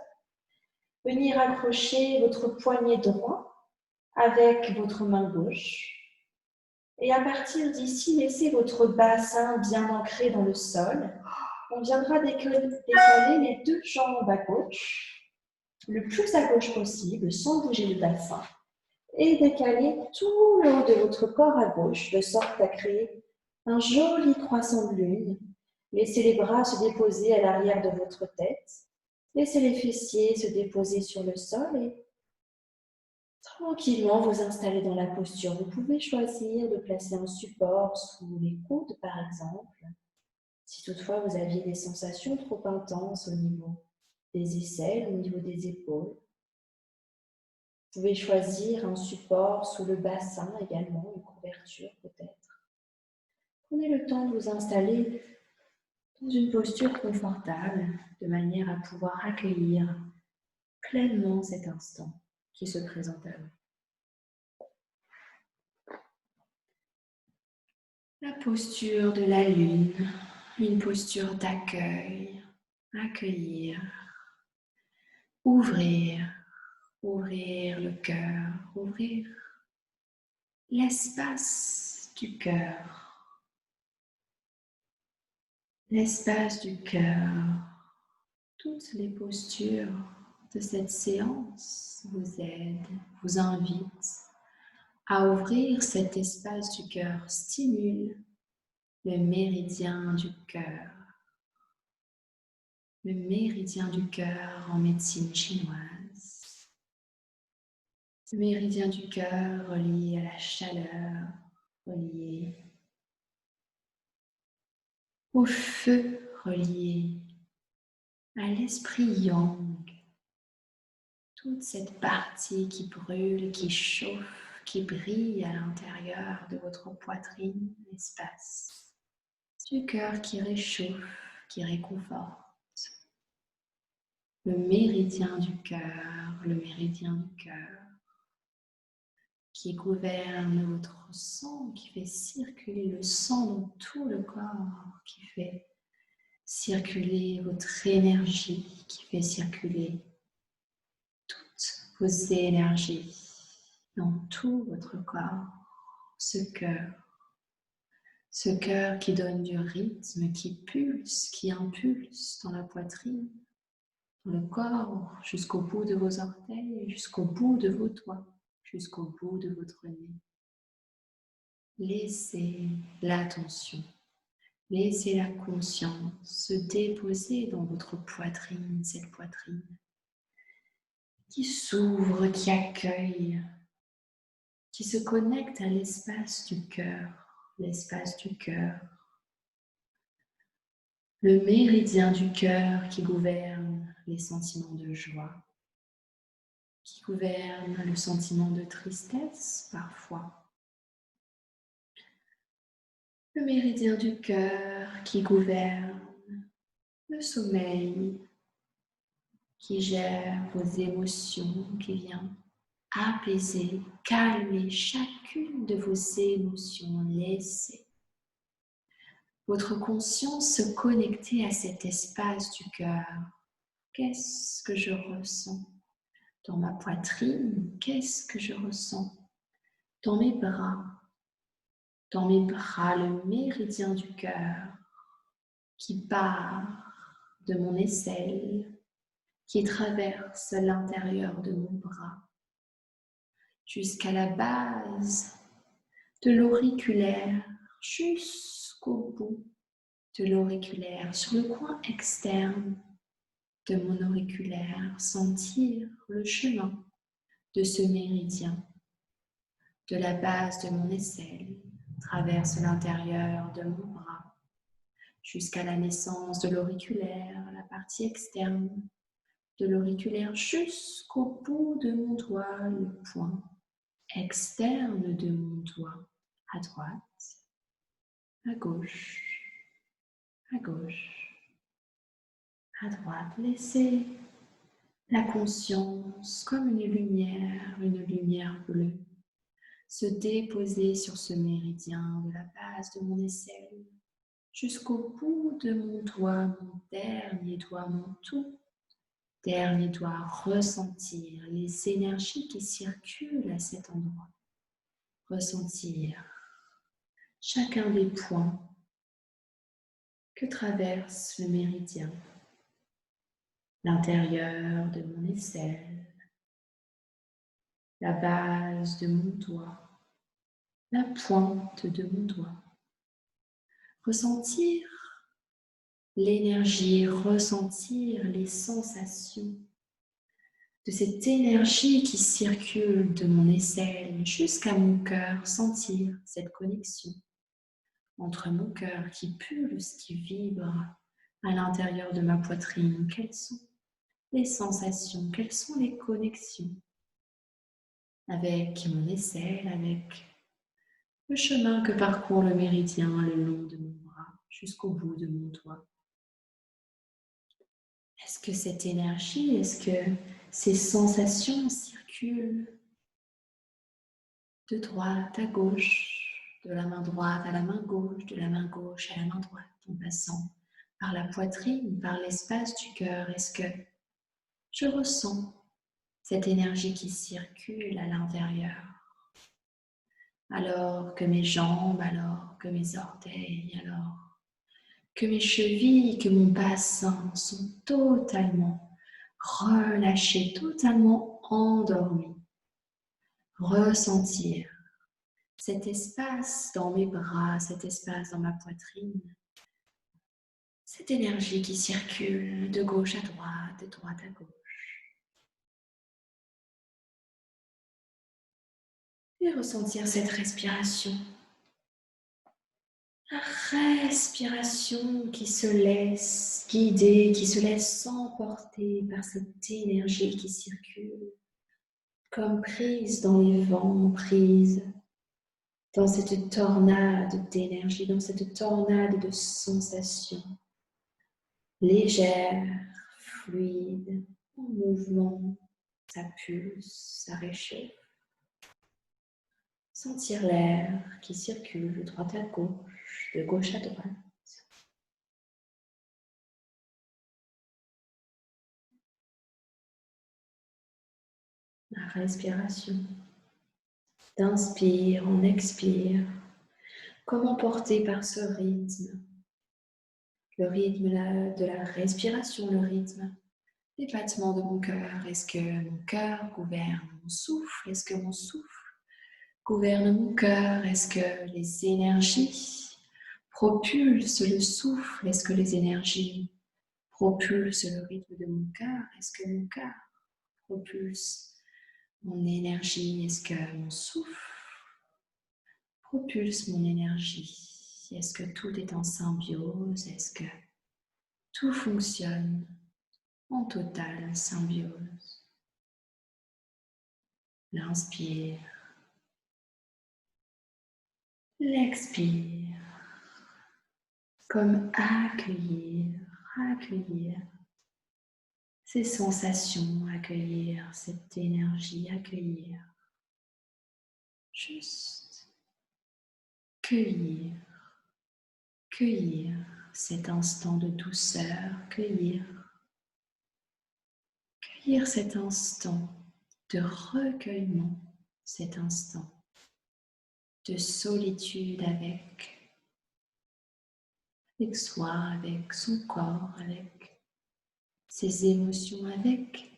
Venir accrocher votre poignet droit avec votre main gauche. Et à partir d'ici, laissez votre bassin bien ancré dans le sol. On viendra décaler les deux jambes à gauche, le plus à gauche possible, sans bouger le bassin. Et décaler tout le haut de votre corps à gauche, de sorte à créer un joli croissant de lune. Laissez les bras se déposer à l'arrière de votre tête. Laissez les fessiers se déposer sur le sol et tranquillement vous installer dans la posture. Vous pouvez choisir de placer un support sous les coudes, par exemple. Si toutefois vous aviez des sensations trop intenses au niveau des aisselles, au niveau des épaules. Vous pouvez choisir un support sous le bassin également, une couverture peut-être. Prenez le temps de vous installer dans une posture confortable, de manière à pouvoir accueillir pleinement cet instant qui se présente à vous. La posture de la lune, une posture d'accueil, accueillir, ouvrir le cœur, ouvrir l'espace du cœur. l'espace du cœur. Toutes les postures de cette séance vous aident, vous invitent à ouvrir cet espace du cœur, stimule le méridien du cœur. Le méridien du cœur en médecine chinoise. Le méridien du cœur relié à la chaleur, relié au feu, relié à l'esprit yang. Toute cette partie qui brûle, qui chauffe, qui brille à l'intérieur de votre poitrine, l'espace du cœur qui réchauffe, qui réconforte. Le méridien du cœur, le méridien du cœur qui gouverne votre sang, qui fait circuler le sang dans tout le corps, qui fait circuler votre énergie, qui fait circuler toutes vos énergies dans tout votre corps. Ce cœur qui donne du rythme, qui pulse, qui impulse dans la poitrine, dans le corps, jusqu'au bout de vos orteils, jusqu'au bout de vos doigts, jusqu'au bout de votre nez. Laissez l'attention, laissez la conscience se déposer dans votre poitrine, cette poitrine qui s'ouvre, qui accueille, qui se connecte à l'espace du cœur, l'espace du cœur. Le méridien du cœur qui gouverne les sentiments de joie, qui gouverne le sentiment de tristesse parfois. Le méridien du cœur qui gouverne le sommeil, qui gère vos émotions, qui vient apaiser, calmer chacune de vos émotions. Laissez votre conscience se connecter à cet espace du cœur. Qu'est-ce que je ressens dans ma poitrine? Qu'est-ce que je ressens dans mes bras? Dans mes bras, le méridien du cœur qui part de mon aisselle, qui traverse l'intérieur de mon bras jusqu'à la base de l'auriculaire, jusqu'au bout de l'auriculaire, sur le coin externe de mon auriculaire, sentir le chemin de ce méridien, de la base de mon aisselle, traverse l'intérieur de mon bras, jusqu'à la naissance de l'auriculaire, la partie externe de l'auriculaire, jusqu'au bout de mon doigt, le point externe de mon doigt, à droite, à gauche, à gauche, à droite. Laissez la conscience comme une lumière bleue, se déposer sur ce méridien de la base de mon aisselle jusqu'au bout de mon doigt, mon dernier doigt, mon tout dernier doigt. Ressentir les énergies qui circulent à cet endroit. Ressentir chacun des points que traverse le méridien. L'intérieur de mon aisselle, la base de mon doigt, la pointe de mon doigt. Ressentir l'énergie, ressentir les sensations de cette énergie qui circule de mon aisselle jusqu'à mon cœur, sentir cette connexion entre mon cœur qui pulse, qui vibre à l'intérieur de ma poitrine. Quelles sont les sensations, quelles sont les connexions avec mon aisselle, avec le chemin que parcourt le méridien le long de mon bras jusqu'au bout de mon doigt. Est-ce que cette énergie, est-ce que ces sensations circulent de droite à gauche, de la main droite à la main gauche, de la main gauche à la main droite, en passant par la poitrine, par l'espace du cœur? Est-ce que je ressens cette énergie qui circule à l'intérieur, alors que mes jambes, alors que mes orteils, alors que mes chevilles, que mon bassin sont totalement relâchés, totalement endormis. Ressentir cet espace dans mes bras, cet espace dans ma poitrine, cette énergie qui circule de gauche à droite, de droite à gauche. Et ressentir cette respiration. La respiration qui se laisse guider, qui se laisse emporter par cette énergie qui circule, comme prise dans les vents, prise dans cette tornade d'énergie, dans cette tornade de sensations, légère, fluide, en mouvement, ça pulse, ça réchauffe. Sentir l'air qui circule de droite à gauche à droite. La respiration. D'inspire, on expire. Comme emporté par ce rythme. Le rythme de la respiration, le rythme des battements de mon cœur. Est-ce que mon cœur gouverne mon souffle? Est-ce que mon souffle gouverne mon cœur? Est-ce que les énergies propulsent le souffle? Est-ce que les énergies propulsent le rythme de mon cœur? Est-ce que mon cœur propulse mon énergie? Est-ce que mon souffle propulse mon énergie? Est-ce que tout est en symbiose? Est-ce que tout fonctionne en totale symbiose? L'inspire, l'expire, comme accueillir ces sensations, accueillir cette énergie, accueillir, juste cueillir cet instant de douceur, cueillir cet instant de recueillement, cet instant de solitude avec soi, avec son corps, avec ses émotions, avec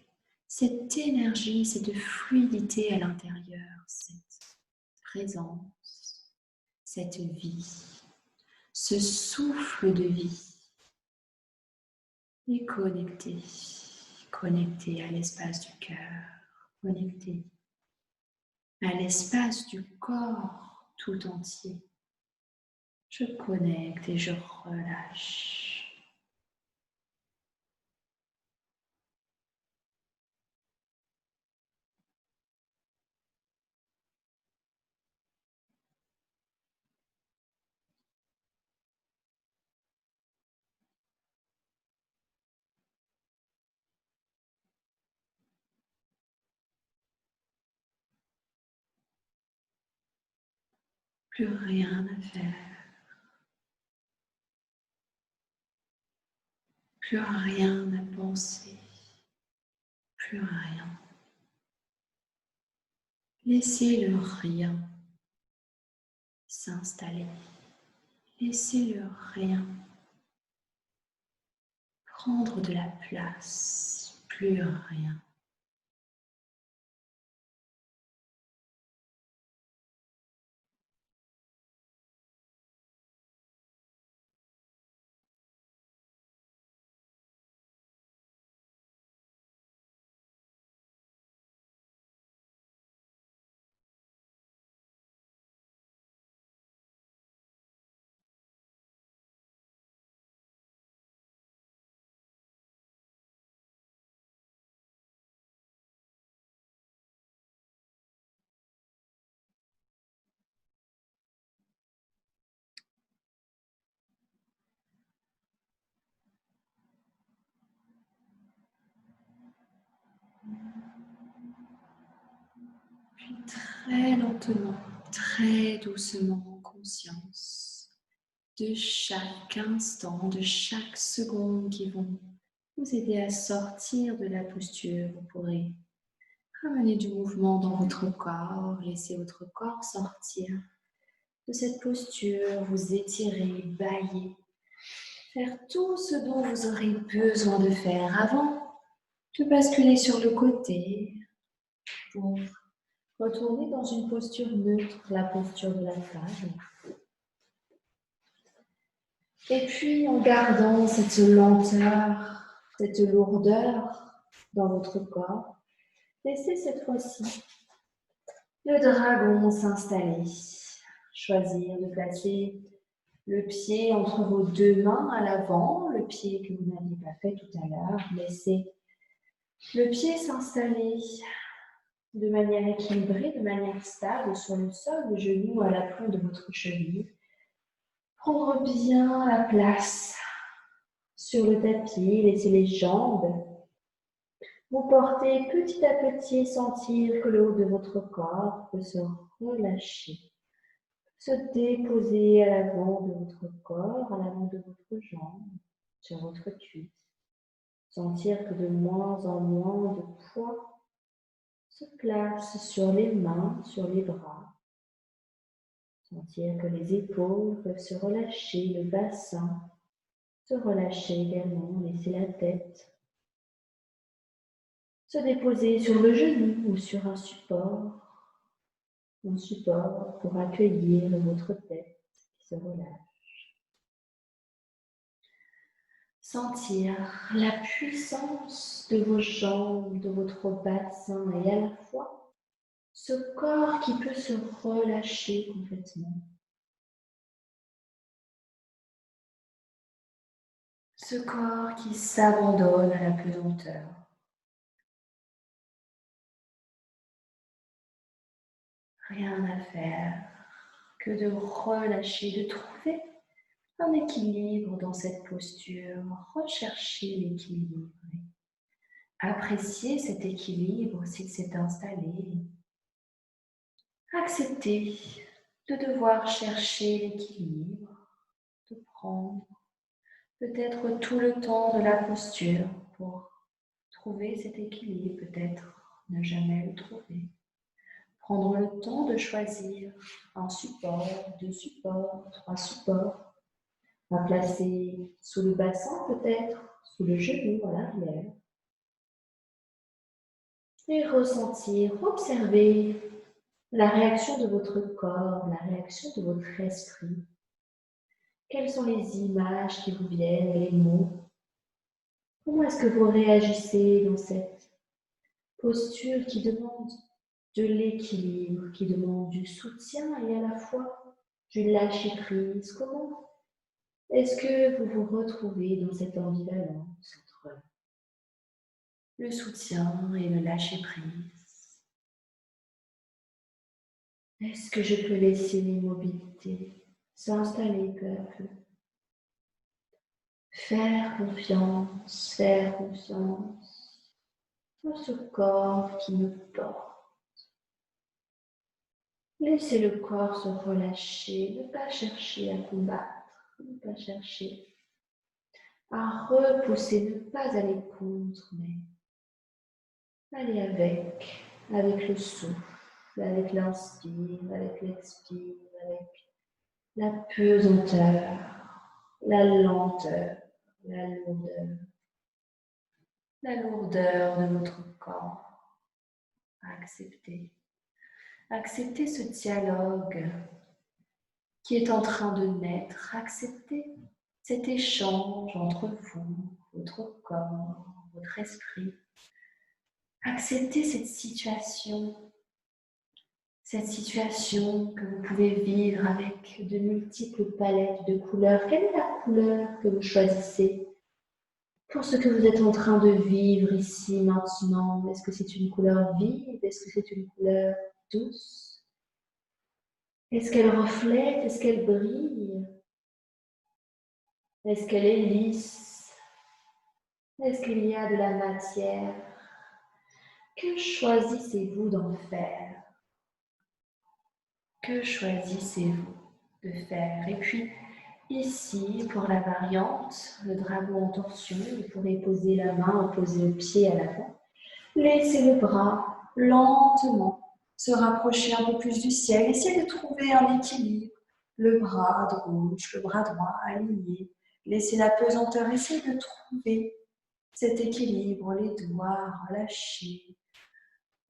cette énergie, cette fluidité à l'intérieur, cette présence, cette vie, ce souffle de vie. Et connecté à l'espace du cœur, connecté à l'espace du corps tout entier. Je connecte et je relâche. Plus rien à faire. Plus rien à penser. Plus rien. Laissez le rien s'installer. Laissez le rien prendre de la place. Plus rien. Puis très lentement, très doucement, conscience de chaque instant, de chaque seconde qui vont vous aider à sortir de la posture. Vous pourrez ramener du mouvement dans votre corps, laisser votre corps sortir de cette posture, vous étirer, bâiller, Faire tout ce dont vous aurez besoin de faire avant de basculer sur le côté pour retourner dans une posture neutre, la posture de la table. Et puis, en gardant cette lenteur, cette lourdeur dans votre corps, laissez cette fois-ci le dragon s'installer. Choisir de placer le pied entre vos deux mains à l'avant, le pied que vous n'aviez pas fait tout à l'heure. Laissez le pied s'installer de manière équilibrée, de manière stable sur le sol, le genou à l'aplomb de votre cheville. Prendre bien la place sur le tapis, laissez les jambes vous porter petit à petit, sentir que le haut de votre corps peut se relâcher, se déposer à l'avant de votre corps, à l'avant de votre jambe, sur votre cuisse. Sentir que de moins en moins de poids se place sur les mains, sur les bras. Sentir que les épaules peuvent se relâcher, le bassin se relâcher également, laisser la tête se déposer sur le genou ou sur un support pour accueillir votre tête qui se relâche. Sentir la puissance de vos jambes, de votre bassin et à la fois ce corps qui peut se relâcher complètement. Ce corps qui s'abandonne à la pesanteur. Rien à faire que de relâcher, de trouver un équilibre dans cette posture. Recherchez l'équilibre. Appréciez cet équilibre s'il s'est installé. Acceptez de devoir chercher l'équilibre, de prendre peut-être tout le temps de la posture pour trouver cet équilibre, peut-être ne jamais le trouver. Prendre le temps de choisir un support, 2 supports, 3 supports, à placer sous le bassin peut-être, sous le genou à l'arrière. Et ressentir, observer la réaction de votre corps, la réaction de votre esprit. Quelles sont les images qui vous viennent, les mots? Comment est-ce que vous réagissez dans cette posture qui demande de l'équilibre, qui demande du soutien et à la fois du lâcher-prise? Comment est-ce que vous vous retrouvez dans cette ambivalence entre le soutien et le lâcher-prise? Est-ce que je peux laisser l'immobilité s'installer peu à peu? Faire confiance à ce corps qui me porte. Laissez le corps se relâcher, ne pas chercher à combattre, ne pas chercher à repousser, ne pas aller contre, mais aller avec le souffle, avec l'inspire, avec l'expire, avec la pesanteur, la lenteur, la lourdeur de votre corps. Acceptez ce dialogue qui est en train de naître. Acceptez cet échange entre vous, votre corps, votre esprit. Acceptez cette situation que vous pouvez vivre avec de multiples palettes de couleurs. Quelle est la couleur que vous choisissez pour ce que vous êtes en train de vivre ici, maintenant? Est-ce que c'est une couleur vive? Est-ce que c'est une couleur douce? Est-ce qu'elle reflète? Est-ce qu'elle brille? Est-ce qu'elle est lisse? Est-ce qu'il y a de la matière? Que choisissez-vous d'en faire? Que choisissez-vous de faire? Et puis, ici, pour la variante, le dragon en torsion, vous pourrez poser la main ou poser le pied à l'avant. Laissez le bras lentement se rapprocher un peu plus du ciel. Essayez de trouver un équilibre. Le bras de gauche, le bras droit aligné. Laissez la pesanteur, essayez de trouver cet équilibre, les doigts relâchés,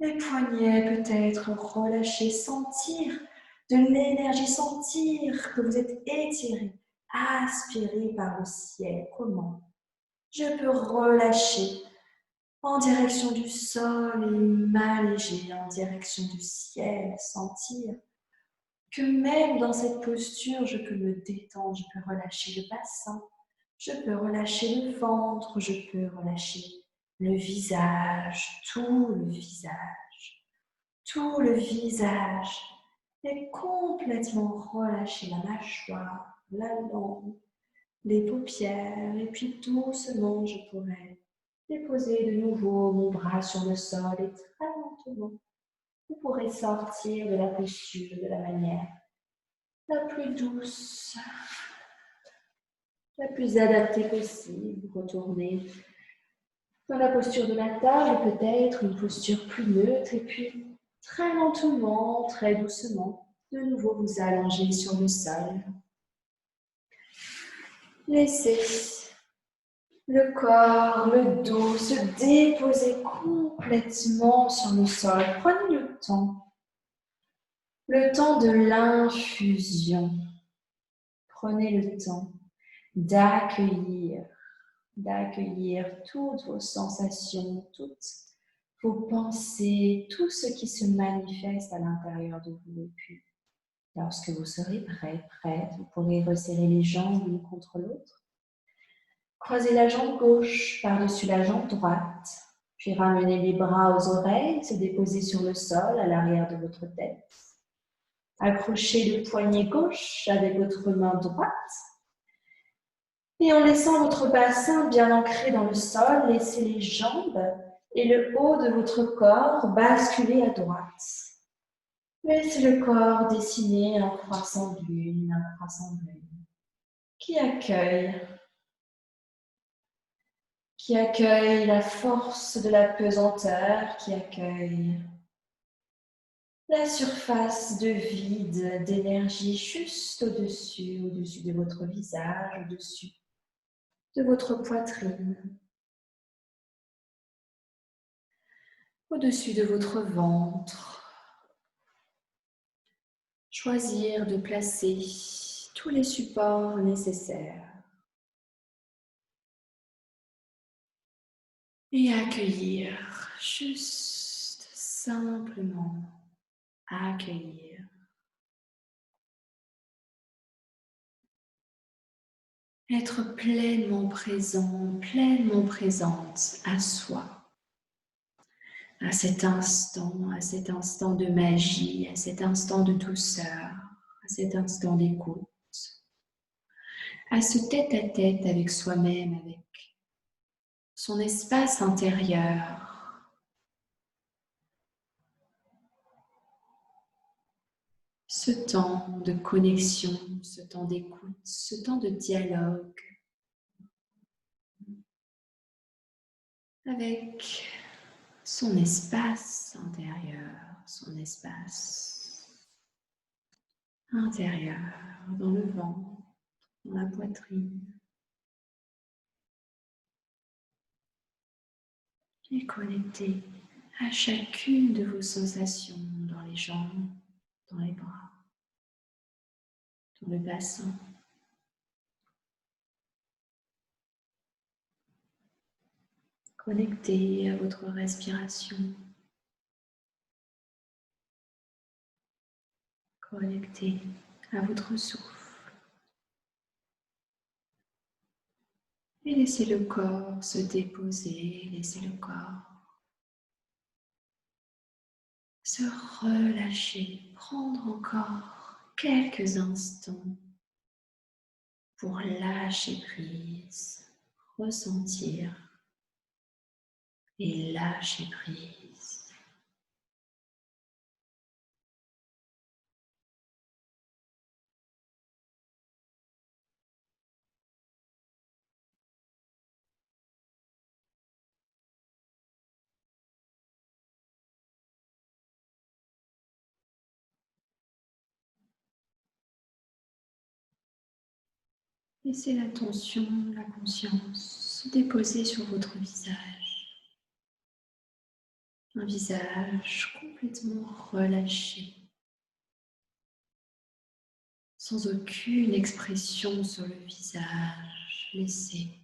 les poignets peut-être relâchés, sentir de l'énergie, sentir que vous êtes étiré, aspiré par le ciel. Comment je peux relâcher en direction du sol et m'alléger en direction du ciel, sentir que même dans cette posture, je peux me détendre, je peux relâcher le bassin, je peux relâcher le ventre, je peux relâcher le visage, tout le visage. Tout le visage est complètement relâché, la mâchoire, la langue, les paupières, et puis doucement, je pourrais déposer de nouveau mon bras sur le sol et très lentement, vous pourrez sortir de la posture de la manière la plus douce, la plus adaptée possible. Retourner dans la posture de la table, peut-être une posture plus neutre, et puis très lentement, très doucement, de nouveau vous allonger sur le sol. Laissez le corps, le dos se déposer complètement sur le sol. Prenez le temps de l'infusion. Prenez le temps d'accueillir toutes vos sensations, toutes vos pensées, tout ce qui se manifeste à l'intérieur de vous. Et puis, lorsque vous serez prête, vous pourrez resserrer les jambes l'une contre l'autre. Croisez la jambe gauche par-dessus la jambe droite, puis ramenez les bras aux oreilles, se déposer sur le sol à l'arrière de votre tête. Accrochez le poignet gauche avec votre main droite. Et en laissant votre bassin bien ancré dans le sol, laissez les jambes et le haut de votre corps basculer à droite. Laissez le corps dessiner un croissant de lune, qui accueille la force de la pesanteur, qui accueille la surface de vide, d'énergie juste au-dessus de votre visage, au-dessus de votre poitrine, au-dessus de votre ventre. Choisir de placer tous les supports nécessaires et accueillir, juste simplement accueillir. Être pleinement présent, pleinement présente à soi, à cet instant de magie, à cet instant de douceur, à cet instant d'écoute, à ce tête-à-tête avec soi-même, avec son espace intérieur. Ce temps de connexion, ce temps d'écoute, ce temps de dialogue avec son espace intérieur, son espace intérieur dans le ventre, dans la poitrine. Et connecté à chacune de vos sensations dans les jambes, dans les bras, dans le bassin. Connecté à votre respiration. Connecté à votre souffle. Et laissez le corps se déposer, laissez le corps se relâcher, prendre encore quelques instants pour lâcher prise, ressentir et lâcher prise. Laissez la tension, la conscience se déposer sur votre visage. Un visage complètement relâché, sans aucune expression sur le visage. Laissez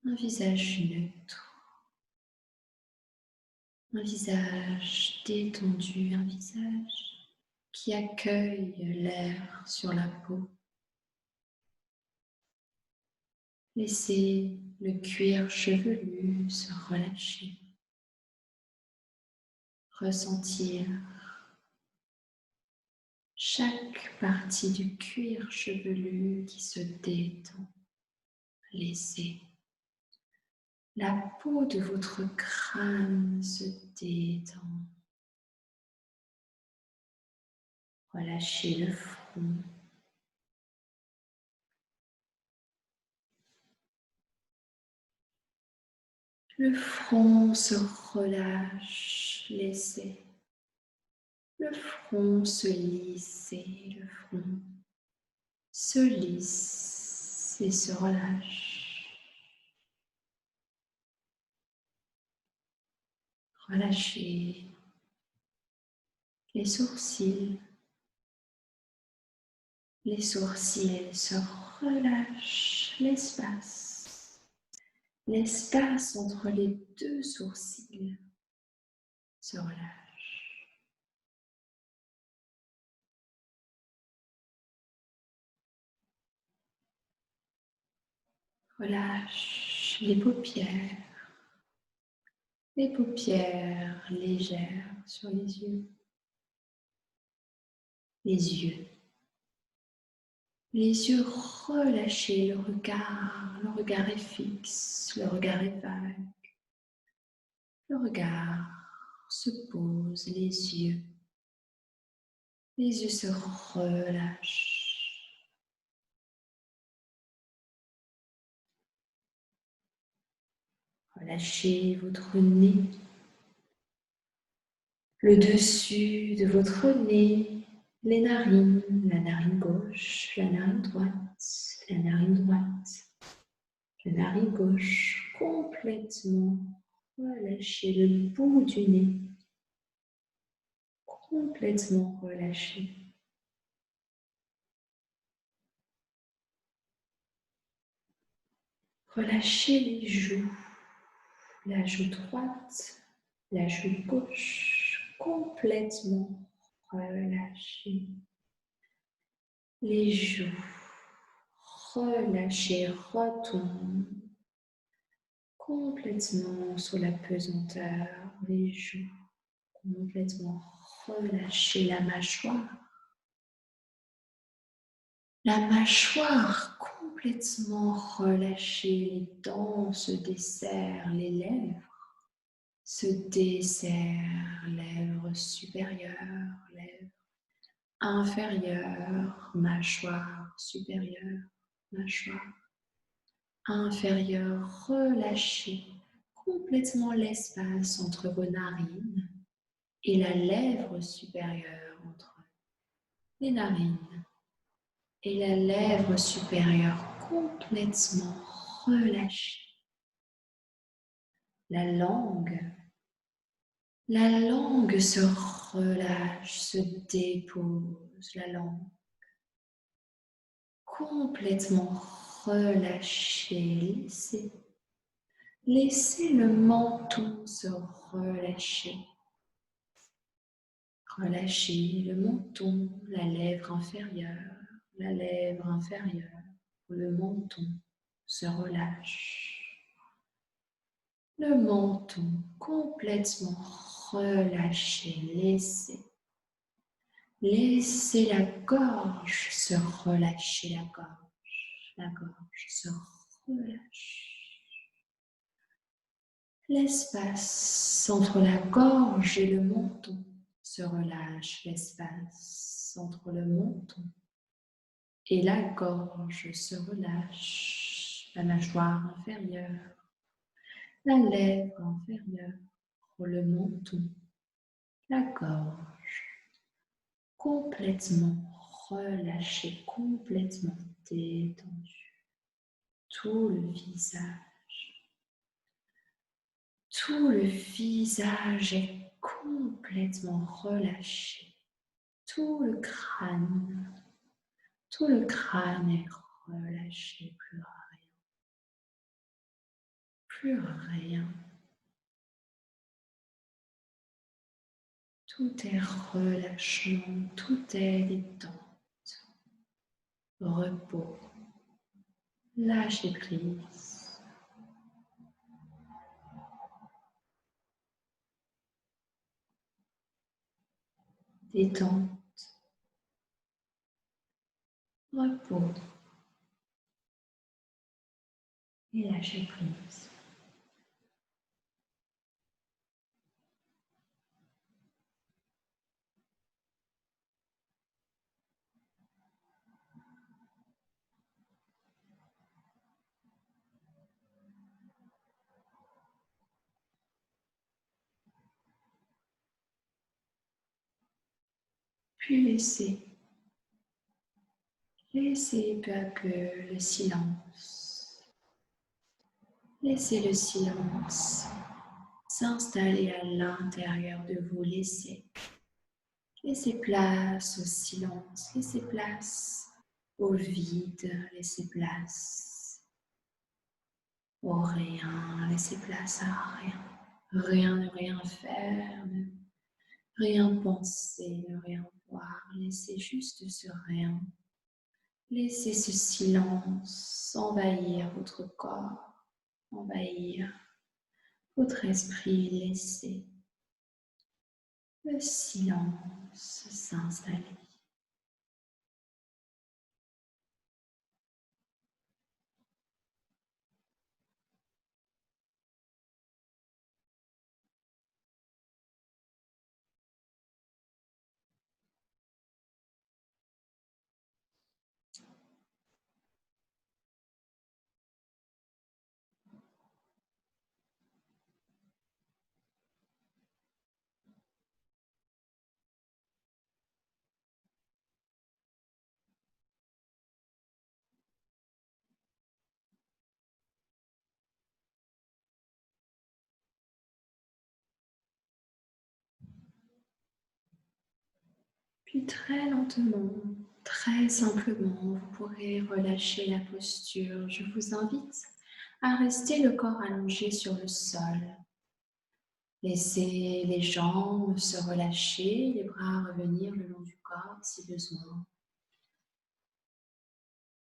un visage neutre, un visage détendu, un visage qui accueille l'air sur la peau. Laissez le cuir chevelu se relâcher. Ressentir chaque partie du cuir chevelu qui se détend. Laissez la peau de votre crâne se détendre. Relâchez le front. Le front se relâche. Laissez le front se lisser. Le front se lisse et se relâche. Relâchez les sourcils. Les sourcils se relâchent. L'espace entre les deux sourcils se relâche. Relâche les paupières légères sur les yeux. Les yeux relâchés, le regard est fixe, le regard est vague. Le regard se pose, les yeux se relâchent. Relâchez votre nez, le dessus de votre nez, les narines, la narine gauche, la narine droite, la narine droite, la narine gauche, complètement relâchez le bout du nez, complètement relâché. Relâchez les joues, la joue droite, la joue gauche, complètement relâchée. Les joues, relâchées, retombent complètement sur la pesanteur. Les joues, complètement relâchées. La mâchoire complètement relâchée. Les dents se desserrent, les lèvres se desserrent, lèvres supérieures, lèvres inférieures, mâchoire supérieure, mâchoire inférieure, relâchez complètement l'espace entre vos narines et la lèvre supérieure, entre les narines et la lèvre supérieure, complètement relâchée. La langue se relâche, se dépose, la langue complètement relâchée. Laissez le menton se relâcher. Relâchez le menton, la lèvre inférieure, le menton se relâche. Le menton complètement relâché, laissez la gorge se relâcher, la gorge se relâche. L'espace entre la gorge et le menton se relâche, l'espace entre le menton et la gorge se relâche, la mâchoire inférieure, la lèvre inférieure, le menton, la gorge, complètement relâché, complètement détendu. Tout le visage est complètement relâché. Tout le crâne est relâché, plus rien. Tout est relâchement, tout est détente, repos, lâcher prise. Détente, repos et lâcher prise. Puis laissez peu à peu le silence. Laissez le silence s'installer à l'intérieur de vous. Laissez place au silence, laissez place au vide, laissez place au rien, laissez place à rien. Rien, ne rien faire, ne rien penser, ne rien voir. Laissez juste ce rien. Laissez ce silence envahir votre corps, envahir votre esprit. Laissez le silence s'installer. Puis très lentement, très simplement, vous pourrez relâcher la posture. Je vous invite à rester le corps allongé sur le sol. Laissez les jambes se relâcher, les bras revenir le long du corps si besoin.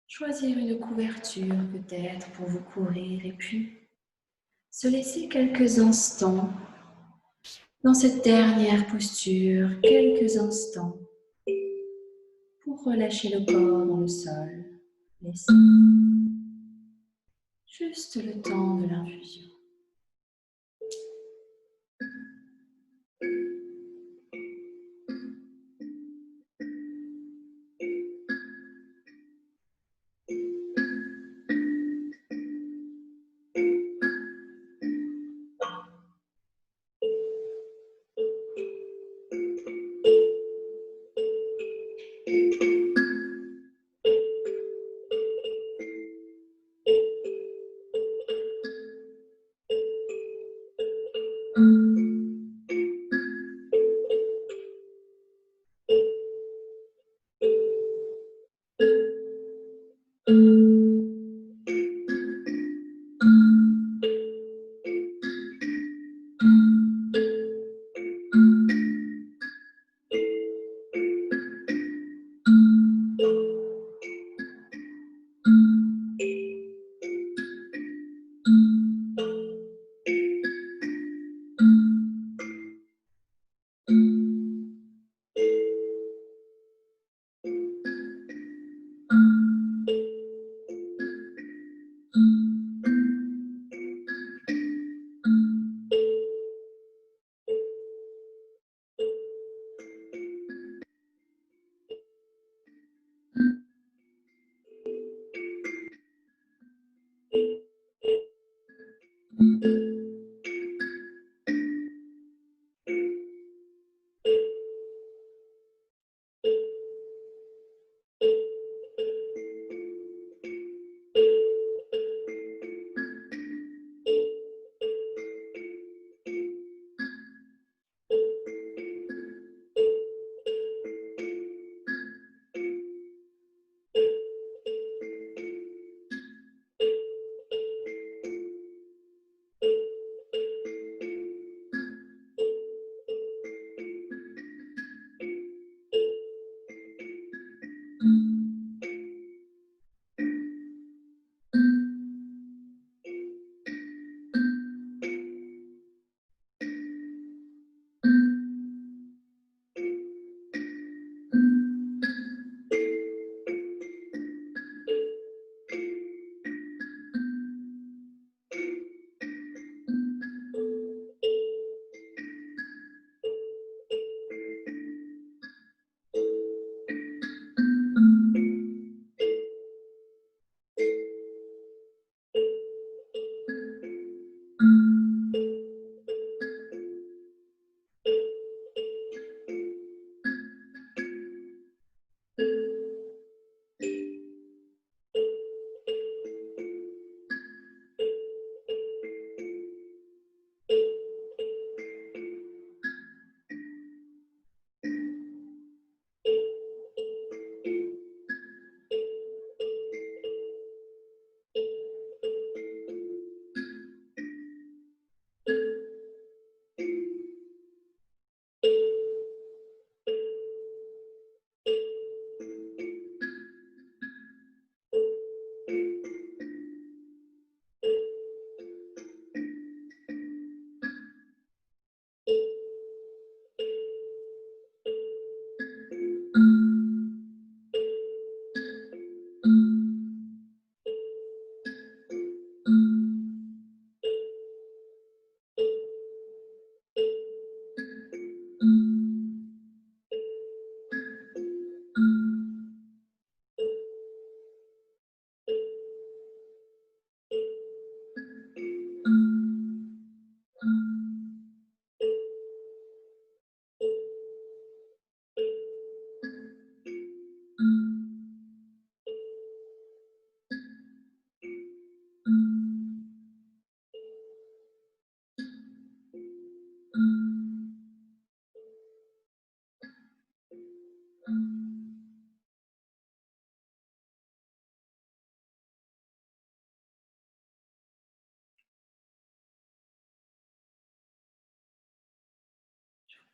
Choisir une couverture peut-être pour vous couvrir et puis se laisser quelques instants dans cette dernière posture, quelques instants pour relâcher le corps dans le sol. Laissez juste le temps de l'infusion.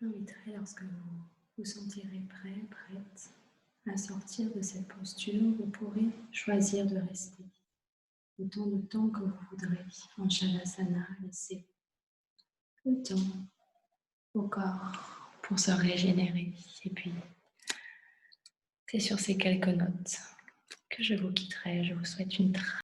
j'inviterai lorsque vous vous sentirez prêt, prête à sortir de cette posture, vous pourrez choisir de rester autant de temps que vous voudrez en Shavasana. Laissez le temps au corps pour se régénérer. Et puis, c'est sur ces quelques notes que je vous quitterai. Je vous souhaite une très